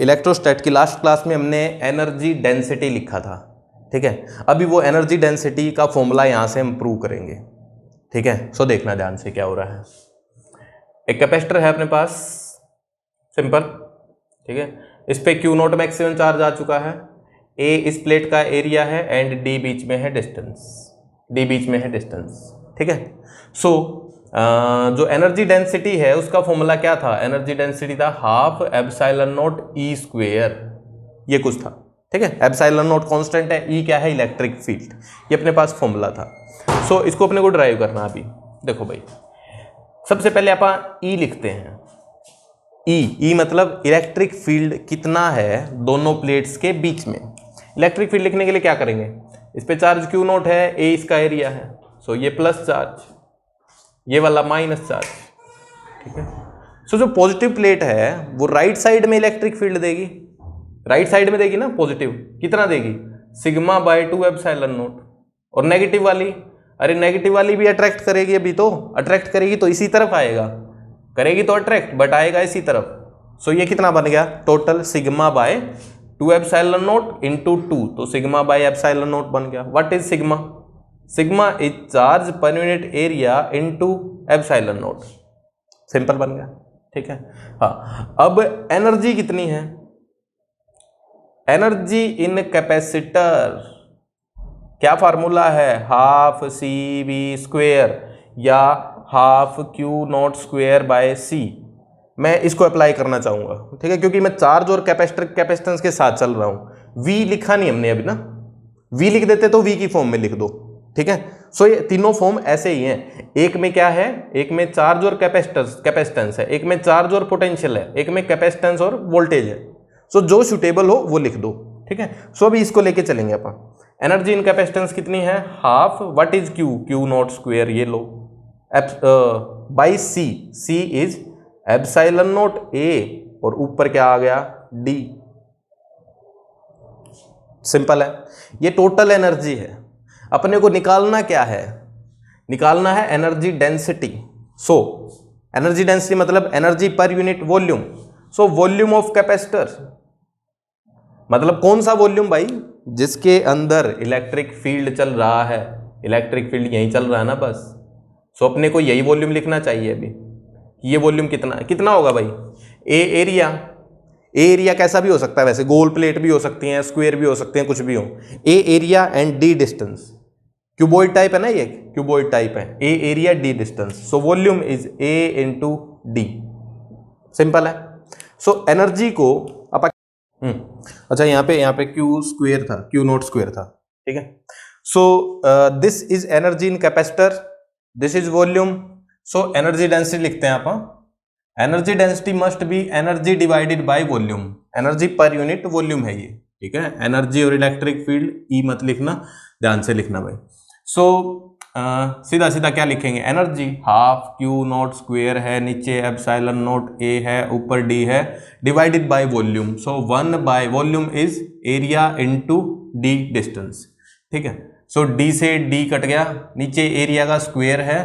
Speaker 1: इलेक्ट्रोस्टैट की लास्ट क्लास में हमने एनर्जी डेंसिटी लिखा था, ठीक है। अभी वो एनर्जी डेंसिटी का फॉर्मूला यहां से हम प्रूव करेंगे, ठीक है। सो देखना ध्यान से क्या हो रहा है। एक कैपेसिटर है अपने पास, सिंपल, ठीक है। इस पे क्यू नॉट मैक्सिमम चार्ज आ चुका है, ए इस प्लेट का एरिया है, एंड डी बीच में है डिस्टेंस, डी बीच में है डिस्टेंस, ठीक है। सो जो एनर्जी डेंसिटी है उसका फॉर्मूला क्या था, एनर्जी डेंसिटी था half epsilon not E square, ये कुछ था, ठीक है। एप्सिलॉन नॉट कांस्टेंट है, ई क्या है, इलेक्ट्रिक फील्ड, ये अपने पास फॉर्मूला था। सो इसको अपने को ड्राइव करना। अभी देखो भाई, सबसे पहले आप ई लिखते हैं, ई मतलब इलेक्ट्रिक फील्ड कितना है दोनों प्लेट्स के बीच में। इलेक्ट्रिक फील्ड लिखने के लिए क्या करेंगे, इस पे चार्ज क्यू नॉट है, ए इसका एरिया है, सो ये प्लस चार्ज, ये वाला माइनस चार्ज, ठीक है। सो जो पॉजिटिव प्लेट है वो राइट साइड में इलेक्ट्रिक फील्ड देगी, राइट साइड में देगी ना पॉजिटिव, कितना देगी, सिग्मा बाय 2 एप्सिलॉन नॉट। और नेगेटिव वाली, अरे नेगेटिव वाली भी अट्रैक्ट करेगी, अभी तो अट्रैक्ट करेगी तो इसी तरफ आएगा, करेगी तो अट्रैक्ट, बट आएगा इसी तरफ। सो ये कितना बन गया, total sigma by 2 epsilon naught into 2, तो सिग्मा बाय एप्सिलॉन नॉट बन गया। What is sigma, sigma is charge per unit area into epsilon naught, simple बन गया, ठीक है। हाँ, अब एनर्जी कितनी है, एनर्जी इन कैपेसिटर, क्या फार्मूला है, हाफ सी वी स्क्वेयर या half Q naught square by C. मैं इसको अप्लाई करना चाहूंगा, ठीक है, क्योंकि मैं चार्ज और कैपेसिटर कैपेसिटेंस के साथ चल रहा हूं। वी लिखा नहीं हमने अभी ना, वी लिख देते तो वी की फॉर्म में लिख दो, ठीक है। सो ये तीनों फॉर्म ऐसे ही हैं, एक में क्या है, एक में चार्ज और कैपेसिटेंस है, एक में चार्ज और पोटेंशियल है, एक में कैपेसिटेंस और वोल्टेज है। सो जो सूटेबल हो वो लिख दो, ठीक है। सो अभी इसको लेके चलेंगे अपन। एनर्जी इन कैपेसिटेंस कितनी है, half, what is Q, Q naught square, ये लो, by C, C is epsilon naught A, और ऊपर क्या आ गया, डी, सिंपल है। ये टोटल एनर्जी है। अपने को निकालना क्या है, निकालना है energy density. So energy density मतलब energy per unit volume. So volume of capacitor मतलब कौन सा वॉल्यूम भाई, जिसके अंदर इलेक्ट्रिक फील्ड चल रहा है, इलेक्ट्रिक फील्ड यहीं चल रहा है ना बस। सो अपने को यही वॉल्यूम लिखना चाहिए अभी, ये वॉल्यूम कितना कितना होगा भाई, ए एरिया, एरिया कैसा भी हो सकता है वैसे, गोल प्लेट भी हो सकती हैं, स्क्वायर भी हो सकते हैं, कुछ भी हो। A area and D distance, cuboid type है ना ये, क्यूबॉइड टाइप है, A area D distance, so volume is A into D, simple है। सो एनर्जी को अच्छा यहाँ पे क्यू स्क्वायर था, क्यू नॉट स्क्वायर था, ठीक है। So this is energy in capacitor, this is volume. So energy density लिखते हैं आप, energy density must be energy divided by volume, energy per unit volume है ये, ठीक है। एनर्जी और इलेक्ट्रिक फील्ड ई मत लिखना, ध्यान से लिखना भाई। सो सीधा सीधा क्या लिखेंगे, energy half Q naught square है, नीचे एप्सिलॉन नॉट ए है, ऊपर डी है, divided by volume. So 1 by volume is area into D distance, ठीक है। सो डी से डी कट गया, नीचे एरिया का स्क्वायर है,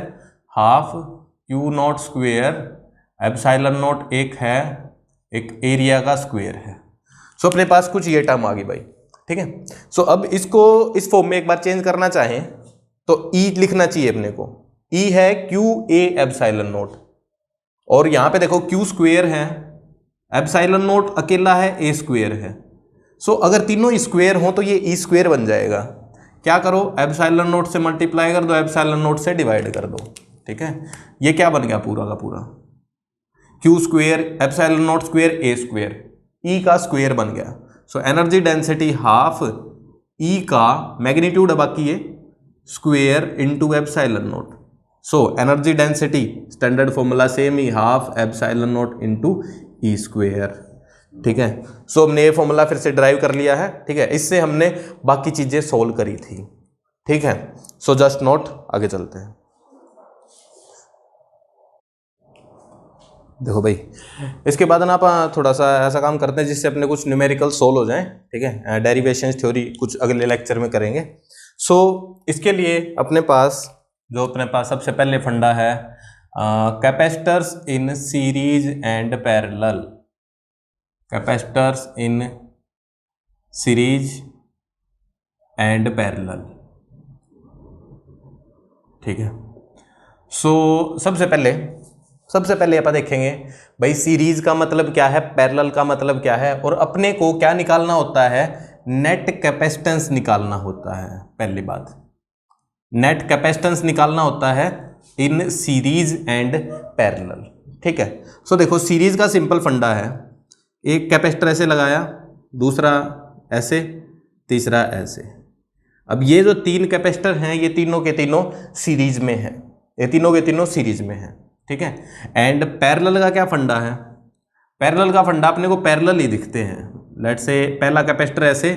Speaker 1: half Q naught square, epsilon not एक है, एक एरिया का स्क्वायर है। सो अपने पास कुछ ये टर्म आ गई भाई, ठीक है। सो अब इसको इस फॉर्म में एक बार चेंज करना चाहें तो E लिखना चाहिए अपने को, E है क्यू ए एप्सिलॉन नॉट, और यहां पे देखो क्यू स्क्वायर है, एप्सिलॉन नॉट अकेला है, ए स्क्वायर है। सो अगर तीनों स्क्वायर हो तो ये ई स्क्वायर बन जाएगा, क्या करो, एप्सिलॉन नोट से मल्टीप्लाई कर दो, एप्सिलॉन नोट से डिवाइड कर दो, ठीक है। ये क्या बन गया पूरा का पूरा, Q square epsilon naught square A square, E का स्क्वेयर बन गया। So energy density half E का मैग्नीट्यूड है बाकी ये square into epsilon naught. So energy density standard formula same ही, half epsilon naught into E square, ठीक है। सो हमने ये फॉर्मूला फिर से ड्राइव कर लिया है, ठीक है। इससे हमने बाकी चीजें सोल्व करी थी, ठीक है। सो जस्ट नोट, आगे चलते हैं। देखो भाई, इसके बाद ना आप थोड़ा सा ऐसा काम करते हैं जिससे अपने कुछ न्यूमेरिकल सोल्व हो जाए, ठीक है। डेरिवेशन थ्योरी कुछ अगले लेक्चर में करेंगे। सो इसके लिए अपने पास सबसे पहले फंडा है capacitors in series and parallel, capacitors in series and parallel, ठीक है। सो सबसे पहले अपन देखेंगे भाई सीरीज का मतलब क्या है, पैरेलल का मतलब क्या है, और अपने को क्या निकालना होता है, नेट कैपेसिटेंस निकालना होता है। पहली बात नेट कैपेसिटेंस निकालना होता है इन सीरीज एंड पैरेलल, ठीक है। सो देखो सीरीज का सिंपल फंडा है, एक कैपेसिटर ऐसे लगाया, दूसरा ऐसे, तीसरा ऐसे। अब ये जो तीन कैपेसिटर हैं ये तीनों के तीनों सीरीज में हैं, ये तीनों के तीनों सीरीज में हैं, ठीक है। एंड पैरेलल का क्या फंडा है, पैरेलल का फंडा अपने को पैरेलल ही दिखते हैं। लेट से पहला कैपेसिटर ऐसे,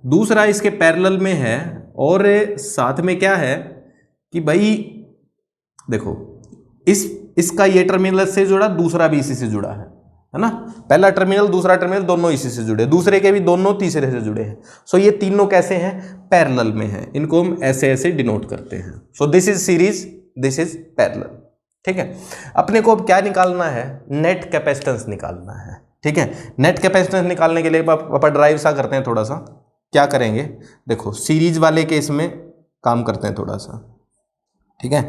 Speaker 1: दूसरा इसके पैरेलल में है, और साथ में क्या है कि भाई देखो इसका ये टर्मिनल से जुड़ा, दूसरा भी इसी से जुड़ा है ना। पहला टर्मिनल दूसरा टर्मिनल दोनों इसी से जुड़े, दूसरे के भी दोनों तीसरे से जुड़े हैं। सो ये तीनों कैसे हैं, पैरेलल में हैं, इनको हम ऐसे ऐसे डिनोट करते हैं। सो this is series, this is parallel, ठीक है। अपने को अब क्या निकालना है, नेट कैपेसिटेंस निकालना है, ठीक है। नेट कैपेसिटेंस निकालने के लिए अपन ड्राइव सा करते हैं, थोड़ा सा क्या करेंगे, देखो सीरीज वाले केस में काम करते हैं थोड़ा सा, ठीक है।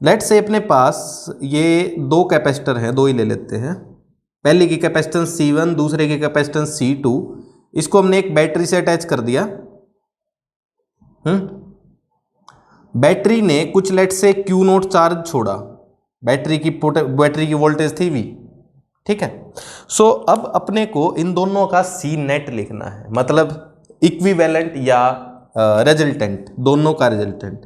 Speaker 1: लेट से अपने पास ये दो कैपेसिटर हैं, दो ही ले लेते हैं। पहले की कैपेसिटेंस C1, दूसरे की कैपेसिटेंस C2, इसको हमने एक बैटरी से अटैच कर दिया। बैटरी ने कुछ लेट से Q0 चार्ज छोड़ा, बैटरी की वोल्टेज थी V, ठीक है। सो अब अपने को इन दोनों का C नेट लिखना है, मतलब इक्विवेलेंट या रिजल्टेंट, दोनों का रिजल्टेंट।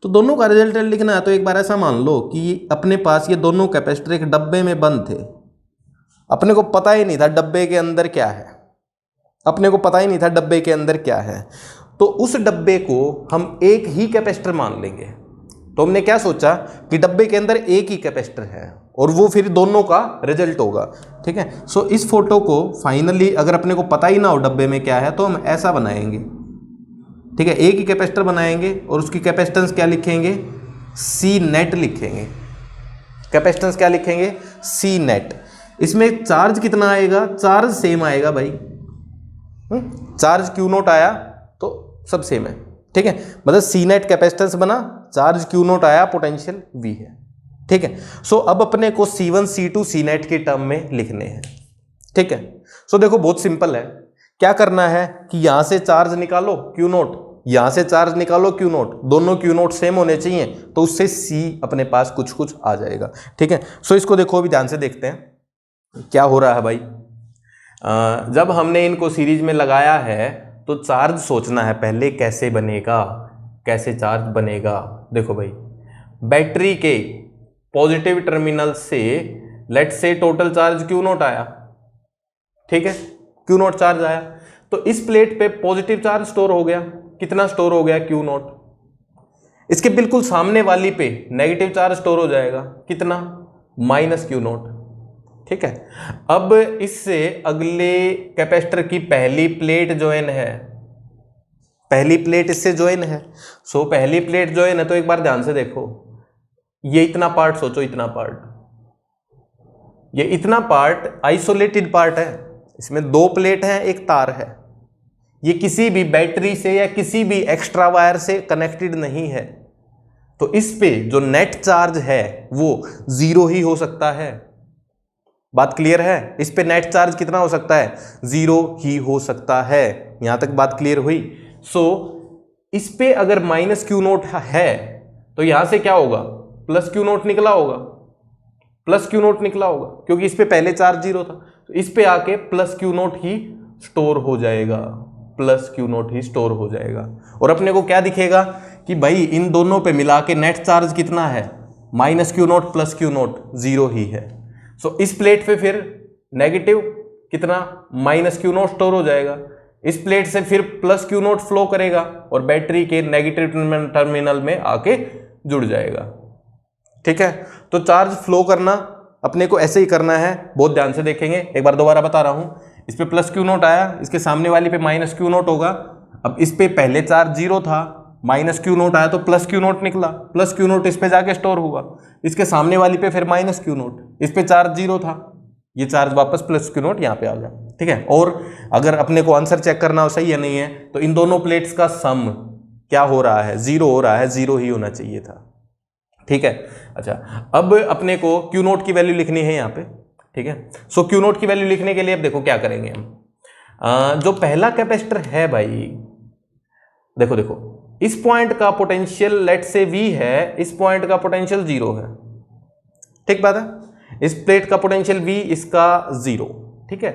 Speaker 1: तो दोनों का रिजल्टेंट लिखना है तो एक बार ऐसा मान लो कि अपने पास ये दोनों कैपेसिटर एक डब्बे में बंद थे, अपने को पता ही नहीं था डब्बे के अंदर क्या है, अपने को पता ही नहीं था डब्बे के अंदर क्या है। तो उस डब्बे को हम एक ही कैपेसिटर मान लेंगे। तो हमने क्या सोचा कि डब्बे के अंदर एक ही कैपेसिटर है और वो फिर दोनों का रिजल्ट होगा, ठीक है। सो इस फोटो को फाइनली अगर अपने को पता ही ना हो डब्बे में क्या है तो हम ऐसा बनाएंगे, ठीक है। एक ही कैपेसिटर बनाएंगे और उसकी कैपेसिटेंस क्या लिखेंगे, C नेट लिखेंगे। कैपेसिटेंस क्या लिखेंगे, C नेट। इसमें चार्ज कितना आएगा, चार्ज सेम आएगा भाई, चार्ज Q0 आया तो सब सेम है, ठीक है। मतलब C नेट कैपेसिटेंस बना, चार्ज Q0 आया, पोटेंशियल V है, ठीक है। सो अब अपने को C1 C2 C नेट के टर्म में लिखने हैं, ठीक है। सो देखो बहुत सिंपल है, क्या करना है कि यहां से चार्ज निकालो Q0, यहां से चार्ज निकालो Q0, दोनों Q0 सेम होने चाहिए, तो उससे C अपने पास कुछ कुछ आ जाएगा, ठीक है। सो इसको देखो अभी ध्यान से देखते हैं क्या हो रहा है भाई। जब हमने इनको सीरीज में लगाया है तो चार्ज सोचना है पहले कैसे बनेगा, कैसे चार्ज बनेगा। देखो भाई बैटरी के पॉजिटिव टर्मिनल से लेट से टोटल चार्ज Q0 आया, ठीक है, Q0 चार्ज आया, तो इस प्लेट पे पॉजिटिव चार्ज स्टोर हो गया। कितना स्टोर हो गया, Q0। इसके बिल्कुल सामने वाली पे नेगेटिव चार्ज स्टोर हो जाएगा, कितना, -Q0, ठीक है। अब इससे अगले कैपेसिटर की पहली प्लेट ज्वाइन है, पहली प्लेट इससे ज्वाइन है। सो पहली प्लेट ज्वाइन है तो एक बार ध्यान से देखो, ये इतना पार्ट सोचो, इतना पार्ट, ये इतना पार्ट आइसोलेटेड पार्ट है, इसमें दो प्लेट हैं, एक तार है, ये किसी भी बैटरी से या किसी भी एक्स्ट्रा वायर से कनेक्टेड नहीं है। तो इस पे जो नेट चार्ज है वो 0 ही हो सकता है। बात क्लियर है, इस पे नेट चार्ज कितना हो सकता है, 0 ही हो सकता है। यहां तक बात क्लियर हुई। सो इस पे अगर माइनस क्यू नोट है तो यहां से क्या होगा, प्लस क्यू नोट निकला होगा, प्लस क्यू नोट निकला होगा, क्योंकि इस पे पहले चार्ज 0 था, तो इस पे आके प्लस क्यू नोट ही स्टोर हो जाएगा, प्लस क्यू नोट ही स्टोर हो जाएगा। और अपने को क्या दिखेगा कि भाई इन दोनों पे मिला के नेट चार्ज कितना है, minus Q note plus Q note 0 ही है। सो इस प्लेट पे फिर नेगेटिव कितना, माइनस क्यू नोट स्टोर हो जाएगा, इस प्लेट से फिर प्लस क्यू नोट फ्लो करेगा और बैटरी के नेगेटिव टर्मिनल में आके जुड़ जाएगा। ठीक है, तो चार्ज फ्लो करना अपने को ऐसे ही करना है, बहुत ध्यान से देखेंगे। एक बार दोबारा बता रहा हूं, इस पे प्लस क्यू नोट आया, इसके सामने वाली पे माइनस क्यू नोट होगा। अब इस पे पहले चार्ज 0 था, माइनस क्यू नोट आया तो प्लस क्यू नोट निकला, प्लस क्यू नोट इस पे जाके स्टोर हुआ, इसके सामने वाली पे फिर माइनस क्यू नोट, इस पे चार्ज 0 था, ये चार्ज वापस प्लस क्यू नोट यहाँ पे आ गया। ठीक है, और अगर अपने को आंसर चेक करना हो सही है नहीं है, तो इन दोनों प्लेट्स का सम क्या हो रहा है, 0 हो रहा है, 0 ही होना चाहिए था। ठीक है, अच्छा अब अपने को क्यू नोट की वैल्यू लिखनी है यहाँ पे। ठीक है, सो क्यू नोट की वैल्यू लिखने के लिए अब देखो क्या करेंगे हम। जो पहला कैपेसिटर है भाई, देखो देखो इस पॉइंट का पोटेंशियल लेट से V है, इस पॉइंट का पोटेंशियल 0 है। ठीक बात है, इस प्लेट का पोटेंशियल V, इसका 0। ठीक है,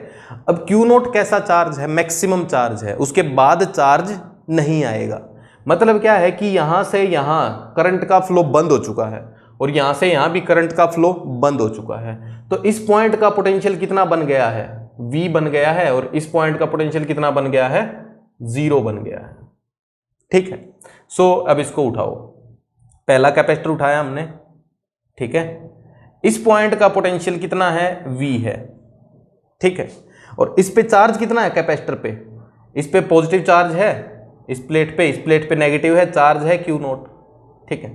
Speaker 1: अब क्यू नोट कैसा चार्ज है, मैक्सिमम चार्ज है, उसके बाद चार्ज नहीं आएगा। मतलब क्या है कि यहां से यहां करंट का फ्लो बंद हो चुका है और यहां से यहां भी करंट का फ्लो बंद हो चुका है, तो इस पॉइंट का पोटेंशियल कितना बन गया है, V बन गया है, और इस पॉइंट का पोटेंशियल कितना बन गया है, 0 बन गया है। ठीक है, सो अब इसको उठाओ, पहला कैपेसिटर उठाया हमने। ठीक है, इस पॉइंट का पोटेंशियल कितना है, V है। ठीक है, और इस पे चार्ज कितना है कैपेसिटर पे, इस पे पॉजिटिव चार्ज है, इस प्लेट पे नेगेटिव है, चार्ज है क्यू नोट। ठीक है,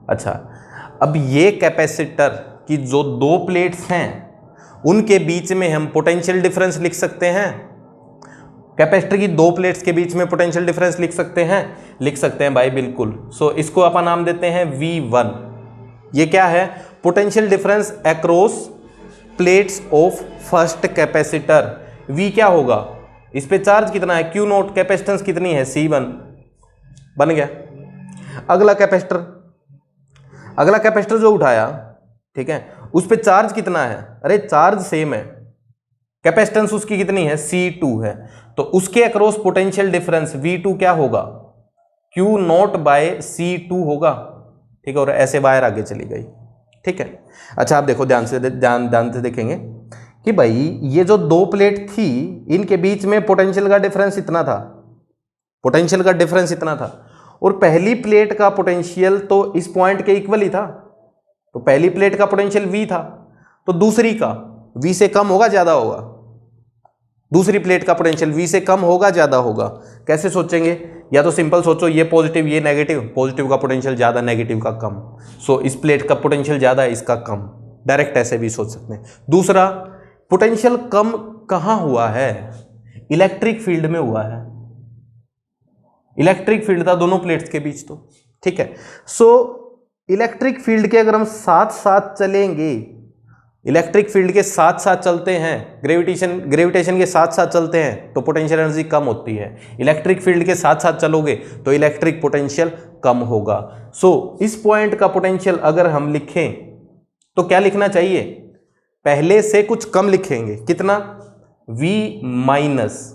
Speaker 1: अच्छा अब ये कैपेसिटर की जो 2 प्लेट्स हैं उनके बीच में हम पोटेंशियल डिफरेंस लिख सकते हैं। कैपेसिटर की 2 प्लेट्स के बीच में पोटेंशियल डिफरेंस लिख सकते हैं भाई, बिल्कुल। सो इसको अपन नाम देते हैं V1। ये क्या है, potential difference across plates of first capacitor. V क्या होगा, इस पे चार्ज कितना है क्यू नोट, कैपेसिटेंस कितनी है C1, बन गया। अगला कैपेसिटर जो उठाया, ठीक है, उस पे चार्ज कितना है, अरे चार्ज सेम है, कैपेसिटेंस उसकी कितनी है, C2 है, तो उसके अक्रॉस पोटेंशियल डिफरेंस V2 क्या होगा, Q नोट बाय C2 होगा। ठीक है, और ऐसे वायर आगे चली गई। ठीक है, अच्छा आप देखो ध्यान से देखेंगे कि भाई ये जो 2 प्लेट थी इनके बीच में पोटेंशियल का डिफरेंस इतना था, और पहली प्लेट का पोटेंशियल तो इस पॉइंट के इक्वल ही था, तो पहली प्लेट का पोटेंशियल V था, तो दूसरी का V से कम होगा ज्यादा होगा, दूसरी प्लेट का पोटेंशियल V से कम होगा ज्यादा होगा। कैसे सोचेंगे, या तो सिंपल सोचो, ये पॉजिटिव ये नेगेटिव, पॉजिटिव का पोटेंशियल ज्यादा नेगेटिव का कम, सो इस प्लेट का पोटेंशियल ज्यादा है इसका कम, डायरेक्ट ऐसे भी सोच सकते हैं। दूसरा, पोटेंशियल कम कहां हुआ है, इलेक्ट्रिक फील्ड में हुआ है, इलेक्ट्रिक फील्ड था दोनों प्लेट्स के बीच तो। ठीक है, सो इलेक्ट्रिक फील्ड के अगर हम साथ साथ चलेंगे, इलेक्ट्रिक फील्ड के साथ साथ चलते हैं, ग्रेविटेशन के साथ साथ चलते हैं तो पोटेंशियल एनर्जी कम होती है, इलेक्ट्रिक फील्ड के साथ साथ चलोगे तो इलेक्ट्रिक पोटेंशियल कम होगा। सो इस पॉइंट का पोटेंशियल अगर हम लिखें तो क्या लिखना चाहिए, पहले से कुछ कम लिखेंगे, कितना, V minus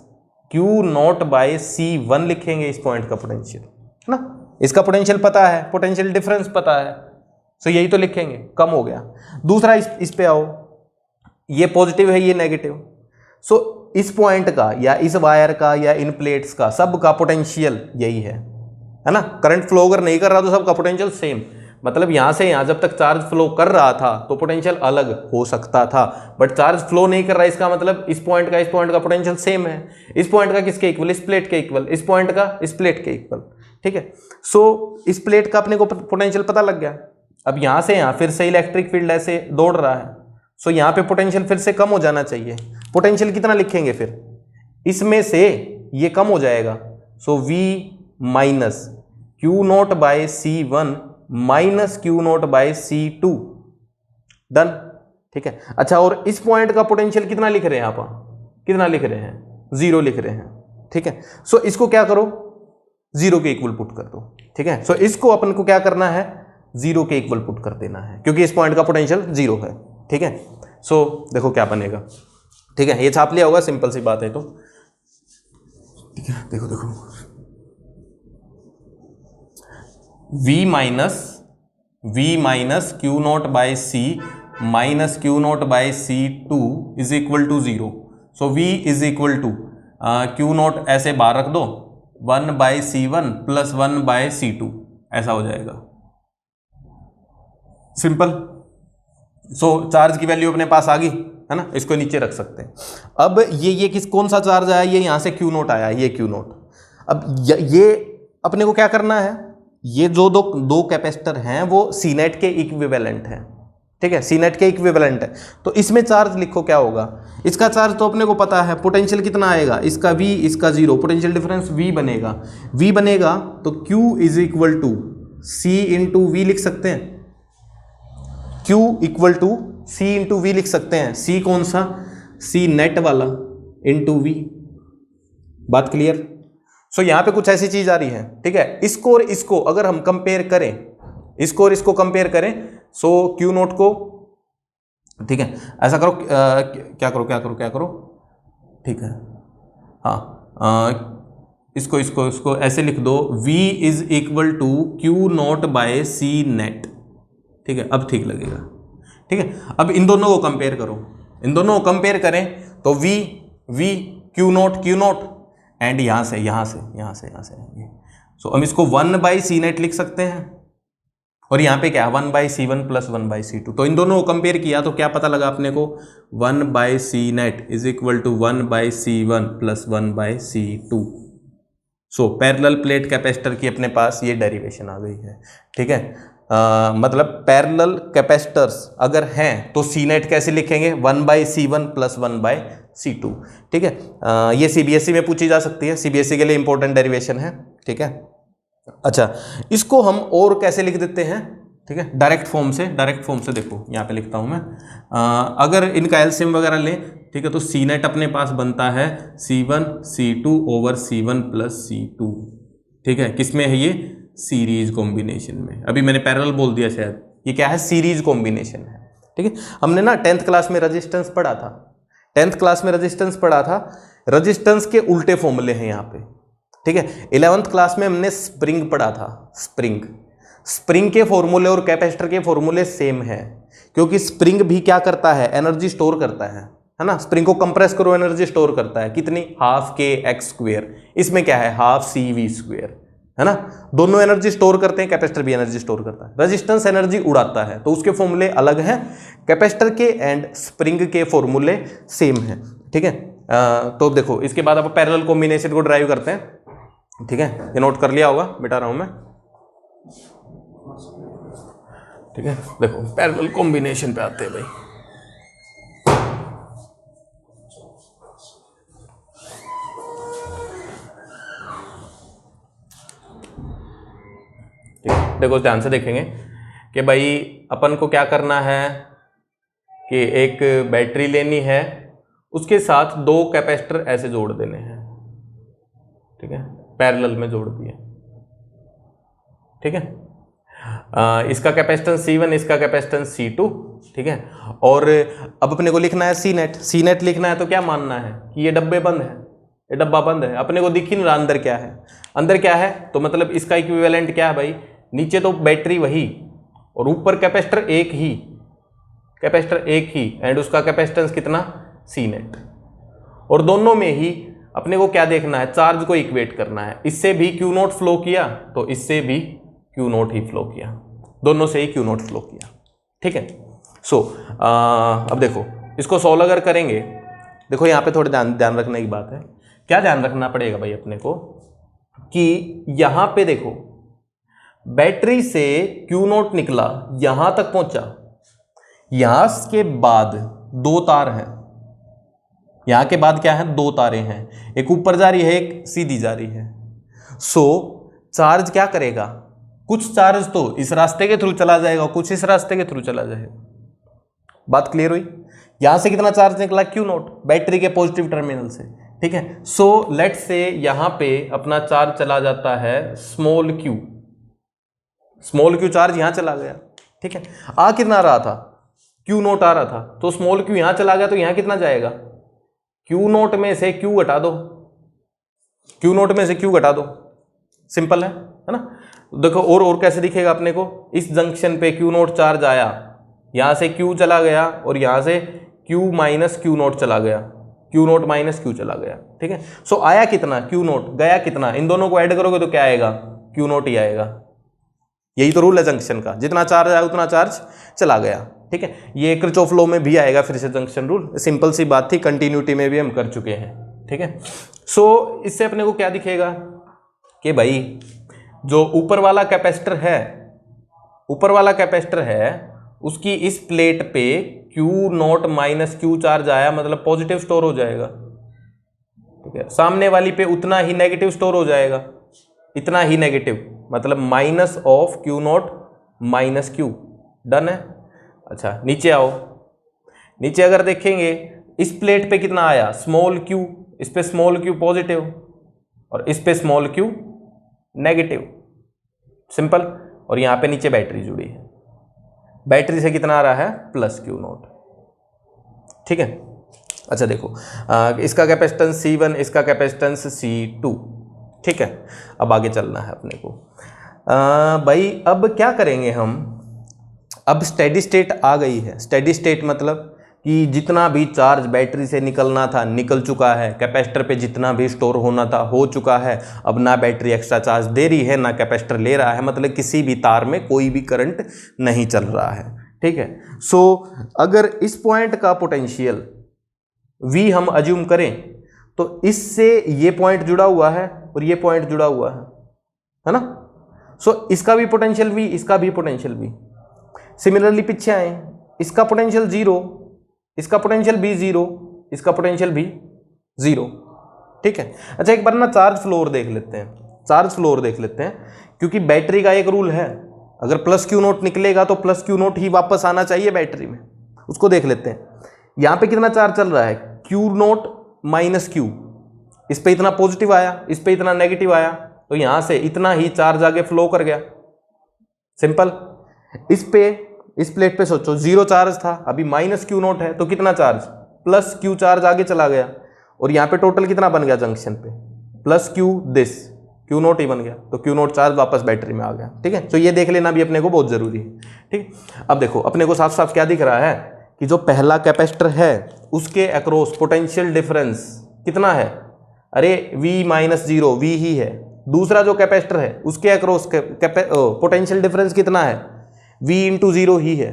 Speaker 1: Q naught by C1 लिखेंगे इस पॉइंट का पोटेंशियल, है ना, इसका पोटेंशियल पता है, पोटेंशियल डिफरेंस पता है, सो यही तो लिखेंगे, कम हो गया। दूसरा, इस पे आओ, ये पॉजिटिव है ये नेगेटिव, सो इस पॉइंट का या इस वायर का या इन प्लेट्स का सब का पोटेंशियल यही है ना, करंट फ्लो अगर नहीं कर रहा तो सबका पोटेंशियल सेम, मतलब यहां से यहां जब तक चार्ज फ्लो कर रहा था तो पोटेंशियल अलग हो सकता था, बट चार्ज फ्लो नहीं कर रहा, इसका मतलब इस पॉइंट का पोटेंशियल सेम है, इस पॉइंट का किसके इक्वल, इस प्लेट के इक्वल, इस पॉइंट का इस प्लेट के इक्वल। ठीक है, सो इस प्लेट का अपने को पोटेंशियल पता लग गया। अब यहां से यहां फिर से इलेक्ट्रिक फील्ड ऐसे दौड़ रहा है, सो यहां पे पोटेंशियल फिर से कम हो जाना चाहिए, पोटेंशियल कितना लिखेंगे फिर, इसमें से ये कम हो जाएगा, so V minus Q naught by C1 minus Q naught by C2, done. ठीक है, अच्छा और इस पॉइंट का पोटेंशियल कितना लिख रहे हैं आप, कितना लिख रहे हैं, 0 लिख रहे हैं। ठीक है, सो इसको क्या करो, 0 के इक्वल पुट कर दो, ठीक है। सो इसको अपन को क्या करना है, 0 के इक्वल पुट कर देना है, क्योंकि इस पॉइंट का पोटेंशियल 0 है, ठीक है। सो देखो क्या बनेगा, ठीक है, ये छाप लिया होगा, सिंपल सी बात है। तो ठीक है, देखो देखो v minus Q naught by C minus Q naught by C2 is equal to 0। So v is equal to Q naught ऐसे बाहर रख दो, 1/C1 प्लस 1/C2 ऐसा हो जाएगा, सिंपल। सो चार्ज की वैल्यू अपने पास आ गई है ना, इसको नीचे रख सकते हैं। अब ये कौन सा चार्ज आया, ये यहां से क्यू नॉट आया, ये क्यू नॉट। अब ये अपने को क्या करना है, ये जो दो कैपेसिटर हैं वो सी नेट के इक्विवेलेंट हैं, ठीक है, सी नेट के इक्विवेलेंट है। तो इसमें चार्ज लिखो क्या होगा, इसका चार्ज तो अपने को पता है, पोटेंशियल कितना आएगा, इसका V इसका 0, पोटेंशियल डिफरेंस V बनेगा तो Q is equal to C into V लिख सकते हैं, Q equal to C into V लिख सकते हैं। C कौन सा, C नेट वाला इंटू V, बात क्लियर। सो यहां पे कुछ ऐसी चीज आ रही है, ठीक है। इसको और इसको अगर हम कंपेयर करें, इसको और इसको कंपेयर करें, सो क्यू नोट को, ठीक है, ऐसा करो, क्या करो, ठीक है, हाँ, इसको ऐसे लिख दो, V is equal to Q naught by C net, ठीक है, अब ठीक लगेगा, ठीक है। अब इन दोनों को कंपेयर करो, इन दोनों को कंपेयर करें तो V क्यू नॉट एंड यहां से सो हम इसको 1/C नेट लिख सकते हैं, और यहाँ पे क्या है 1/C1 प्लस 1/C2। तो इन दोनों को कंपेयर किया तो क्या पता लगा अपने को, 1/C net is equal to 1/C1 plus 1/C2। So parallel plate capacitor की अपने पास ये डेरिवेशन आ गई है, ठीक है। मतलब पैरेलल कैपेसिटर्स अगर हैं तो सी नेट कैसे लिखेंगे, 1/C1 प्लस 1/C2, ठीक है। ये CBSE में पूछी जा सकती है, CBSE के लिए इंपॉर्टेंट डेरिवेशन है, ठीक है। अच्छा, इसको हम और कैसे लिख देते हैं, ठीक है, डायरेक्ट फॉर्म से देखो यहाँ पे लिखता हूँ मैं, अगर इनका एलसीएम वगैरह लें, ठीक है, तो सी नेट अपने पास बनता है C1 C2 over C1 plus C2, ठीक है। किसमें है ये, सीरीज कॉम्बिनेशन में। अभी मैंने पैरेलल बोल दिया शायद, ये क्या है, सीरीज कॉम्बिनेशन है, ठीक है। हमने ना 10th क्लास में रेजिस्टेंस पढ़ा था, 10th क्लास में रेजिस्टेंस पढ़ा था, रेजिस्टेंस के उल्टे फॉर्मूले हैं यहाँ पे, ठीक है। 11th क्लास में हमने स्प्रिंग पढ़ा था, स्प्रिंग के फॉर्मूले और कैपेसिटर के फॉर्मूले सेम है, क्योंकि स्प्रिंग भी क्या करता है, एनर्जी स्टोर करता है ना। स्प्रिंग को कंप्रेस करो, एनर्जी स्टोर करता है, कितनी, ½ kx²। इसमें क्या है, ½ CV², है ना। दोनों एनर्जी स्टोर करते हैं, कैपेसिटर भी एनर्जी स्टोर करता है। रेजिस्टेंस एनर्जी उड़ाता है, तो उसके फॉर्मूले अलग हैं, कैपेसिटर के एंड स्प्रिंग के फॉर्मूले सेम हैं, ठीक है। तो देखो इसके बाद आप पैरेलल कॉम्बिनेशन को ड्राइव करते हैं, ठीक है, ये नोट कर लिया होगा, मिटा रहा हूं मैं, ठीक है। देखो पैरेलल कॉम्बिनेशन पे आते हैं भाई, देखो ध्यान से देखेंगे कि भाई अपन को क्या करना है कि एक बैटरी लेनी है, उसके साथ 2 कैपेसिटर ऐसे जोड़ देने हैं, ठीक है, पैरेलल में जोड़ दिए, ठीक है। इसका कैपेसिटेंस C1, इसका कैपेसिटेंस C2, ठीक है। और अब अपने को लिखना है सी नेट लिखना है, तो क्या मानना है कि ये डब्बे बंद है, ये डब्बा बंद है, अपने को दिख ही नहीं रहा अंदर क्या है, तो मतलब इसका इक्विवेलेंट क्या है भाई, नीचे तो बैटरी वही और ऊपर कैपेसिटर एक ही एंड उसका कैपेसिटेंस कितना, C नेट। और दोनों में ही अपने को क्या देखना है, चार्ज को इक्वेट करना है। इससे भी Q नॉट फ्लो किया तो इससे भी Q नॉट ही फ्लो किया, दोनों से ही Q नॉट फ्लो किया, ठीक है। सो अब देखो इसको सॉल्व अगर करेंगे, देखो यहाँ पे थोड़े ध्यान रखने की बात है। क्या ध्यान रखना पड़ेगा भाई अपने को कि यहाँ पे देखो बैटरी से Q नॉट निकला, यहां तक पहुंचा, यहां के बाद 2 तार हैं, यहां के बाद क्या है, 2 तारें हैं, एक ऊपर जा रही है, एक सीधी जा रही है। सो चार्ज क्या करेगा, कुछ चार्ज तो इस रास्ते के थ्रू चला जाएगा, कुछ इस रास्ते के थ्रू चला जाएगा। बात क्लियर हुई। यहां से कितना चार्ज निकला, Q नॉट, बैटरी के पॉजिटिव टर्मिनल से, ठीक है। सो लेट से यहां पे अपना चार्ज चला जाता है स्मॉल क्यू चार्ज यहां चला गया, ठीक है। आ कितना रहा था, क्यू नोट आ रहा था, तो स्मॉल क्यू यहां चला गया तो यहां कितना जाएगा, क्यू नोट में से क्यू घटा दो, क्यू नोट में से क्यू घटा दो, सिंपल है ना। देखो और कैसे दिखेगा अपने को, इस जंक्शन पे क्यू नोट चार्ज आया, यहां से क्यू चला गया और यहां से क्यू माइनस क्यू नोट चला गया, क्यू नोट माइनस क्यू चला गया, ठीक है। सो आया कितना, क्यू नोट, गया कितना, इन दोनों को ऐड करोगे तो क्या आएगा, क्यू नोट ही आएगा। यही तो रूल है जंक्शन का, जितना चार्ज आया उतना चार्ज चला गया, ठीक है। ये किरचॉफ लॉ में भी आएगा फिर से जंक्शन रूल, सिंपल सी बात थी, कंटिन्यूटी में भी हम कर चुके हैं, ठीक है। सो इससे अपने को क्या दिखेगा कि भाई जो ऊपर वाला कैपेसिटर है, उसकी इस प्लेट पे Q note minus Q charge आया, मतलब पॉजिटिव स्टोर हो जाएगा, ठीक है। सामने वाली पे उतना ही नेगेटिव स्टोर हो जाएगा, इतना ही नेगेटिव, मतलब minus of Q naught minus Q, done है। अच्छा नीचे आओ, नीचे अगर देखेंगे इस प्लेट पे कितना आया, स्मॉल क्यू, इस पे स्मॉल क्यू पॉजिटिव और इस पे स्मॉल क्यू नेगेटिव, सिंपल। और यहां पे नीचे बैटरी जुड़ी है, बैटरी से कितना आ रहा है, प्लस क्यू नोट, ठीक है। अच्छा देखो इसका कैपेसिटेंस C1, इसका कैपेसिटेंस C2, ठीक है। अब आगे चलना है अपने को। भाई अब क्या करेंगे हम, अब स्टेडी स्टेट आ गई है। स्टेडी स्टेट मतलब कि जितना भी चार्ज बैटरी से निकलना था निकल चुका है, कैपेसिटर पे जितना भी स्टोर होना था हो चुका है, अब ना बैटरी एक्स्ट्रा चार्ज दे रही है ना कैपेसिटर ले रहा है, मतलब किसी भी तार में कोई भी करंट नहीं चल रहा है, ठीक है। सो अगर इस पॉइंट का पोटेंशियल V हम अज्यूम करें तो इससे ये पॉइंट जुड़ा हुआ है और ये पॉइंट जुड़ा हुआ है ना। सो इसका भी पोटेंशियल V, इसका भी पोटेंशियल V। सिमिलरली पीछे आए, इसका पोटेंशियल 0, इसका पोटेंशियल भी 0, इसका पोटेंशियल भी 0, ठीक है। अच्छा एक बार ना चार्ज फ्लोर देख लेते हैं, क्योंकि बैटरी का एक रूल है, अगर प्लस क्यू नोट निकलेगा तो प्लस क्यू नोट ही वापस आना चाहिए बैटरी में, उसको देख लेते हैं। यहां पे कितना चार्ज चल रहा है, क्यू नोट माइनस क्यू, इस पे इतना पॉजिटिव आया, इस पे इतना नेगेटिव आया, तो यहां से इतना ही चार्ज आगे फ्लो कर गया, सिंपल। इस प्लेट पे सोचो 0 चार्ज था, अभी माइनस क्यू नोट है, तो कितना चार्ज, प्लस क्यू चार्ज आगे चला गया, और यहाँ पे टोटल कितना बन गया जंक्शन पे, plus Q, this Q naught ही बन गया, तो क्यू नोट चार्ज वापस बैटरी में आ गया, ठीक है। तो ये देख लेना भी अपने को बहुत जरूरी है, ठीक। अब देखो अपने को साफ साफ क्या दिख रहा है कि जो पहला कैपेसिटर है उसके अक्रॉस पोटेंशियल डिफरेंस कितना है, अरे V माइनस 0, V ही है। दूसरा जो कैपेसिटर है उसके अक्रॉस पोटेंशियल डिफरेंस कितना है, V इंटू 0 ही है।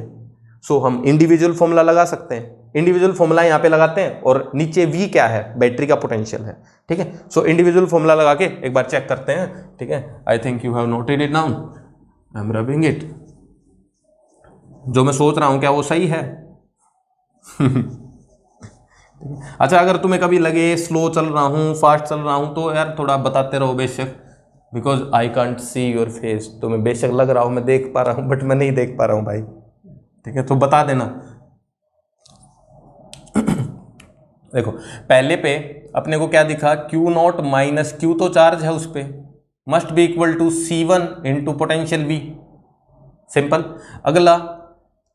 Speaker 1: सो हम इंडिविजुअल फॉर्मूला लगा सकते हैं, इंडिविजुअल फॉर्मूला यहाँ पे लगाते हैं, और नीचे V क्या है, बैटरी का पोटेंशियल है, ठीक है। सो इंडिविजुअल फॉर्मूला लगा के एक बार चेक करते हैं, ठीक है। I think you have noted it now, I am rubbing it. जो मैं सोच रहा हूँ क्या वो सही है? अच्छा अगर तुम्हें कभी लगे स्लो चल रहा हूँ, फास्ट चल रहा हूँ, तो यार थोड़ा बताते रहो बेशक, because I can't see your face. तुम्हें बेशक लग रहा हूँ मैं देख पा रहा हूँ, बट मैं नहीं देख पा रहा हूँ भाई, ठीक है, तो बता देना। देखो पहले पे अपने को क्या दिखा, क्यू नॉट माइनस क्यू तो चार्ज है उस पे, must be equal to C1 into potential V, सिंपल। अगला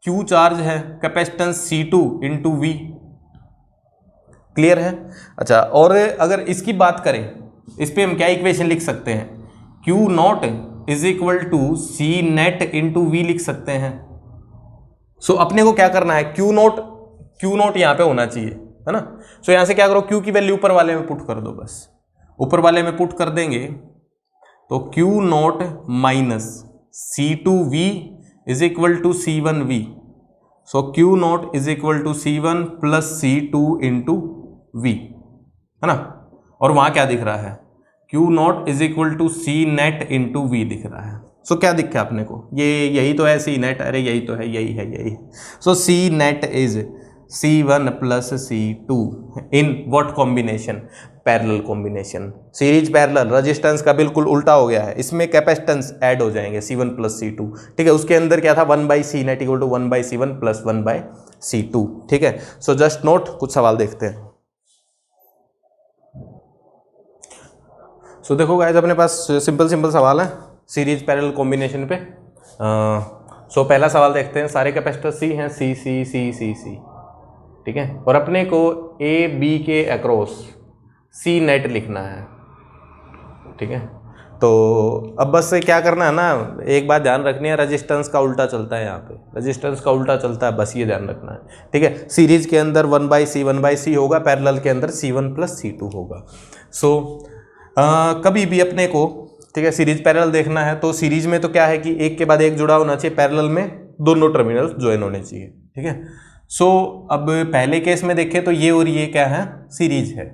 Speaker 1: क्यू चार्ज है, capacitance C2 into V, clear है। अच्छा और अगर इसकी बात करें, इस पे हम क्या इक्वेशन लिख सकते हैं, Q naught is equal to C net into V लिख सकते हैं। सो अपने को क्या करना है, क्यू नोट यहाँ पे होना चाहिए, है ना। सो यहाँ से क्या करो, क्यू की वैल्यू ऊपर वाले में पुट कर दो, बस ऊपर वाले में पुट कर देंगे तो Q naught minus C2V is equal to C1V। So Q naught is equal to C1 plus C2 into V, है ना। और वहां क्या दिख रहा है, Q naught is equal to C net into V दिख रहा है। सो क्या दिखा अपने को, ये यही तो है C नेट, अरे यही तो है, यही है। सो C net is C1 plus C2 in what combination, parallel combination, series parallel. Resistance का बिल्कुल उल्टा हो गया है, इसमें कैपेसिटेंस ऐड हो जाएंगे C1 प्लस C2, ठीक है। उसके अंदर क्या था, 1/C net equal to 1/C1 plus 1/C2, ठीक है। सो जस्ट नोट, कुछ सवाल देखते हैं। सो देखो गाइस, अपने पास सिंपल सवाल है सीरीज पैरेलल कॉम्बिनेशन पे। सो पहला सवाल देखते हैं। सारे कैपेसिटर सी हैं, सी सी सी सी सी, ठीक है, और अपने को ए बी के अक्रॉस सी नेट लिखना है, ठीक है। तो अब बस क्या करना है ना, एक बात ध्यान रखनी है, रेजिस्टेंस का उल्टा चलता है यहाँ पे, रेजिस्टेंस का उल्टा चलता है, बस ये ध्यान रखना है, ठीक है। सीरीज के अंदर 1/C होगा, पैरेलल के अंदर C1 + C2 होगा। सो कभी भी अपने को, ठीक है, सीरीज पैरेलल देखना है तो सीरीज में तो क्या है कि एक के बाद एक जुड़ा होना चाहिए, पैरेलल में दोनों टर्मिनल ज्वाइन होने चाहिए, ठीक है। सो अब पहले केस में देखें तो ये और ये क्या है, सीरीज है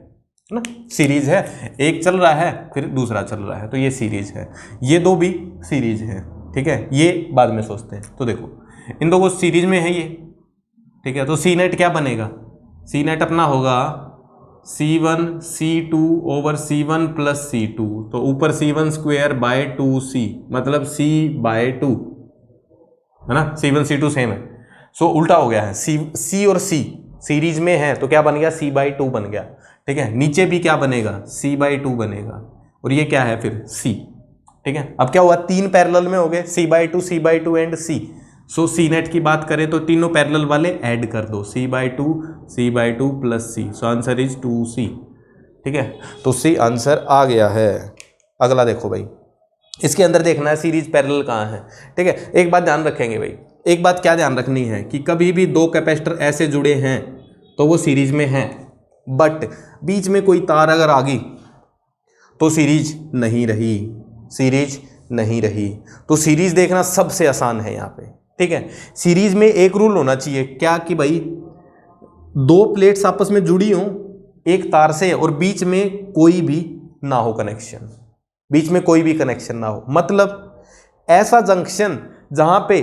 Speaker 1: ना, सीरीज है, एक चल रहा है फिर दूसरा चल रहा है, तो ये सीरीज है, ये दो भी सीरीज है, ठीक है। ये बाद में सोचते हैं। तो देखो इन दो को सीरीज में है ये, ठीक है, तो सी नेट क्या बनेगा, सी नेट अपना होगा C1 C2 / C1 + C2, तो ऊपर C1² / 2C, मतलब C/2 है ना, C1 C2 सेम है। सो उल्टा हो गया है, C और C सीरीज में है तो क्या बन गया, C/2 बन गया, ठीक है। नीचे भी क्या बनेगा, C/2 बनेगा, और ये क्या है फिर C, ठीक है। अब क्या हुआ, तीन पैरेलल में हो गए, C/2 and C। So C net की बात करें तो तीनों पैरेलल वाले ऐड कर दो, C/2 + C, so answer is 2C, ठीक है। तो C आंसर आ गया है। अगला देखो भाई, इसके अंदर देखना है सीरीज पैरेलल कहाँ है, ठीक है। एक बात ध्यान रखेंगे भाई, एक बात क्या ध्यान रखनी है कि कभी भी दो कैपेसिटर ऐसे जुड़े हैं तो वो सीरीज में हैं, बट बीच में कोई तार अगर आ गई तो सीरीज नहीं रही, सीरीज नहीं रही। तो सीरीज देखना सबसे आसान है यहाँ पे, ठीक है। सीरीज में एक रूल होना चाहिए क्या, कि भाई दो प्लेट्स आपस में जुड़ी हों एक तार से और बीच में कोई भी ना हो कनेक्शन, बीच में कोई भी कनेक्शन ना हो, मतलब ऐसा जंक्शन जहां पे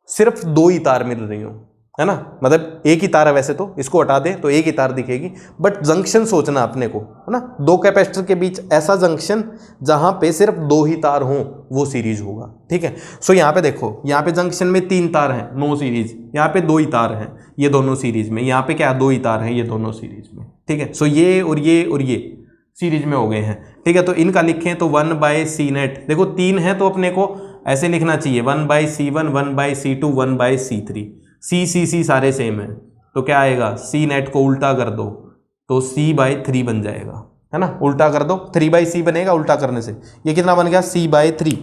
Speaker 1: सिर्फ दो ही तार मिल रही हो, है ना, मतलब एक ही तार है, वैसे तो इसको हटा दे तो एक ही तार दिखेगी, बट जंक्शन सोचना अपने को, है ना, दो कैपेसिटर के बीच ऐसा जंक्शन जहां पे सिर्फ दो ही तार हों वो सीरीज होगा, ठीक है। सो यहाँ पे देखो, यहाँ पे जंक्शन में तीन तार हैं, नो सीरीज, यहाँ पे दो ही तार हैं, ये दोनों सीरीज में, यहाँ पे क्या दो ही तार हैं, ये दोनों सीरीज में, ठीक है। सो ये और ये सीरीज में हो गए हैं, ठीक है। तो इनका लिखें तो 1/C नेट, देखो तीन है तो अपने को ऐसे लिखना चाहिए 1/C1 1/C2 1/C3, C सारे सेम है, तो क्या आएगा, C नेट को उल्टा कर दो तो C/3 बन जाएगा, है ना, उल्टा कर दो 3/C बनेगा उल्टा करने से, ये कितना बन गया, C/3,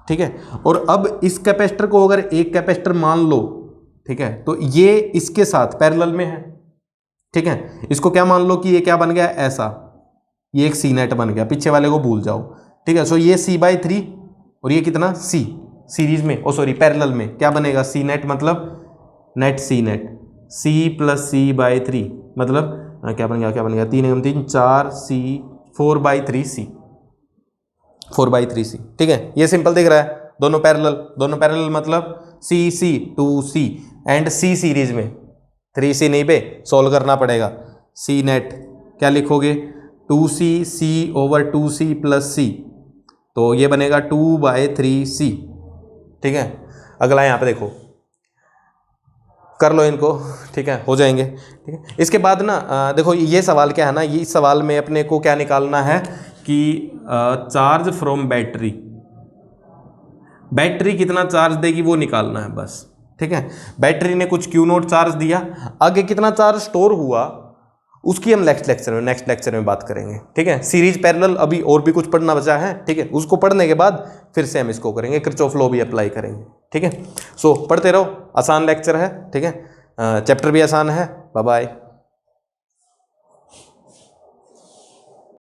Speaker 1: ठीक है। और अब इस कैपेसिटर को अगर एक कैपेसिटर मान लो, ठीक है, तो ये इसके साथ पैरेलल में है, ठीक है। इसको क्या मान लो कि ये क्या बन गया, ऐसा, ये एक C नेट बन गया, पीछे वाले को भूल जाओ, ठीक है। सो ये C/3 और ये कितना C, सीरीज में, पैरेलल में क्या बनेगा, C नेट, मतलब net C net, C + C/3, मतलब क्या बन गया 3 3 4 C 4/3C, 4/3C, ठीक है। ये सिंपल दिख रहा है, दोनों पैरेलल मतलब C 2C and C series में, 3C नहीं पे सॉल्व करना पड़ेगा। C नेट क्या लिखोगे, 2C C / 2C + C, तो ये बनेगा 2/3C, ठीक है। अगला यहाँ पे देखो, कर लो इनको, ठीक है, हो जाएंगे, ठीक है। इसके बाद ना देखो ये सवाल क्या है ना, ये इस सवाल में अपने को क्या निकालना है कि चार्ज फ्रॉम बैटरी, बैटरी कितना चार्ज देगी वो निकालना है बस, ठीक है। बैटरी ने कुछ Q0 चार्ज दिया, आगे कितना चार्ज स्टोर हुआ उसकी हम नेक्स्ट लेक्चर में बात करेंगे, ठीक है। सीरीज पैरेलल अभी और भी कुछ पढ़ना बचा है, ठीक है, उसको पढ़ने के बाद फिर से हम इसको करेंगे, किरचॉफ लॉ भी अप्लाई करेंगे, ठीक है। सो पढ़ते रहो, आसान लेक्चर है, ठीक है, चैप्टर भी आसान है। Bye bye.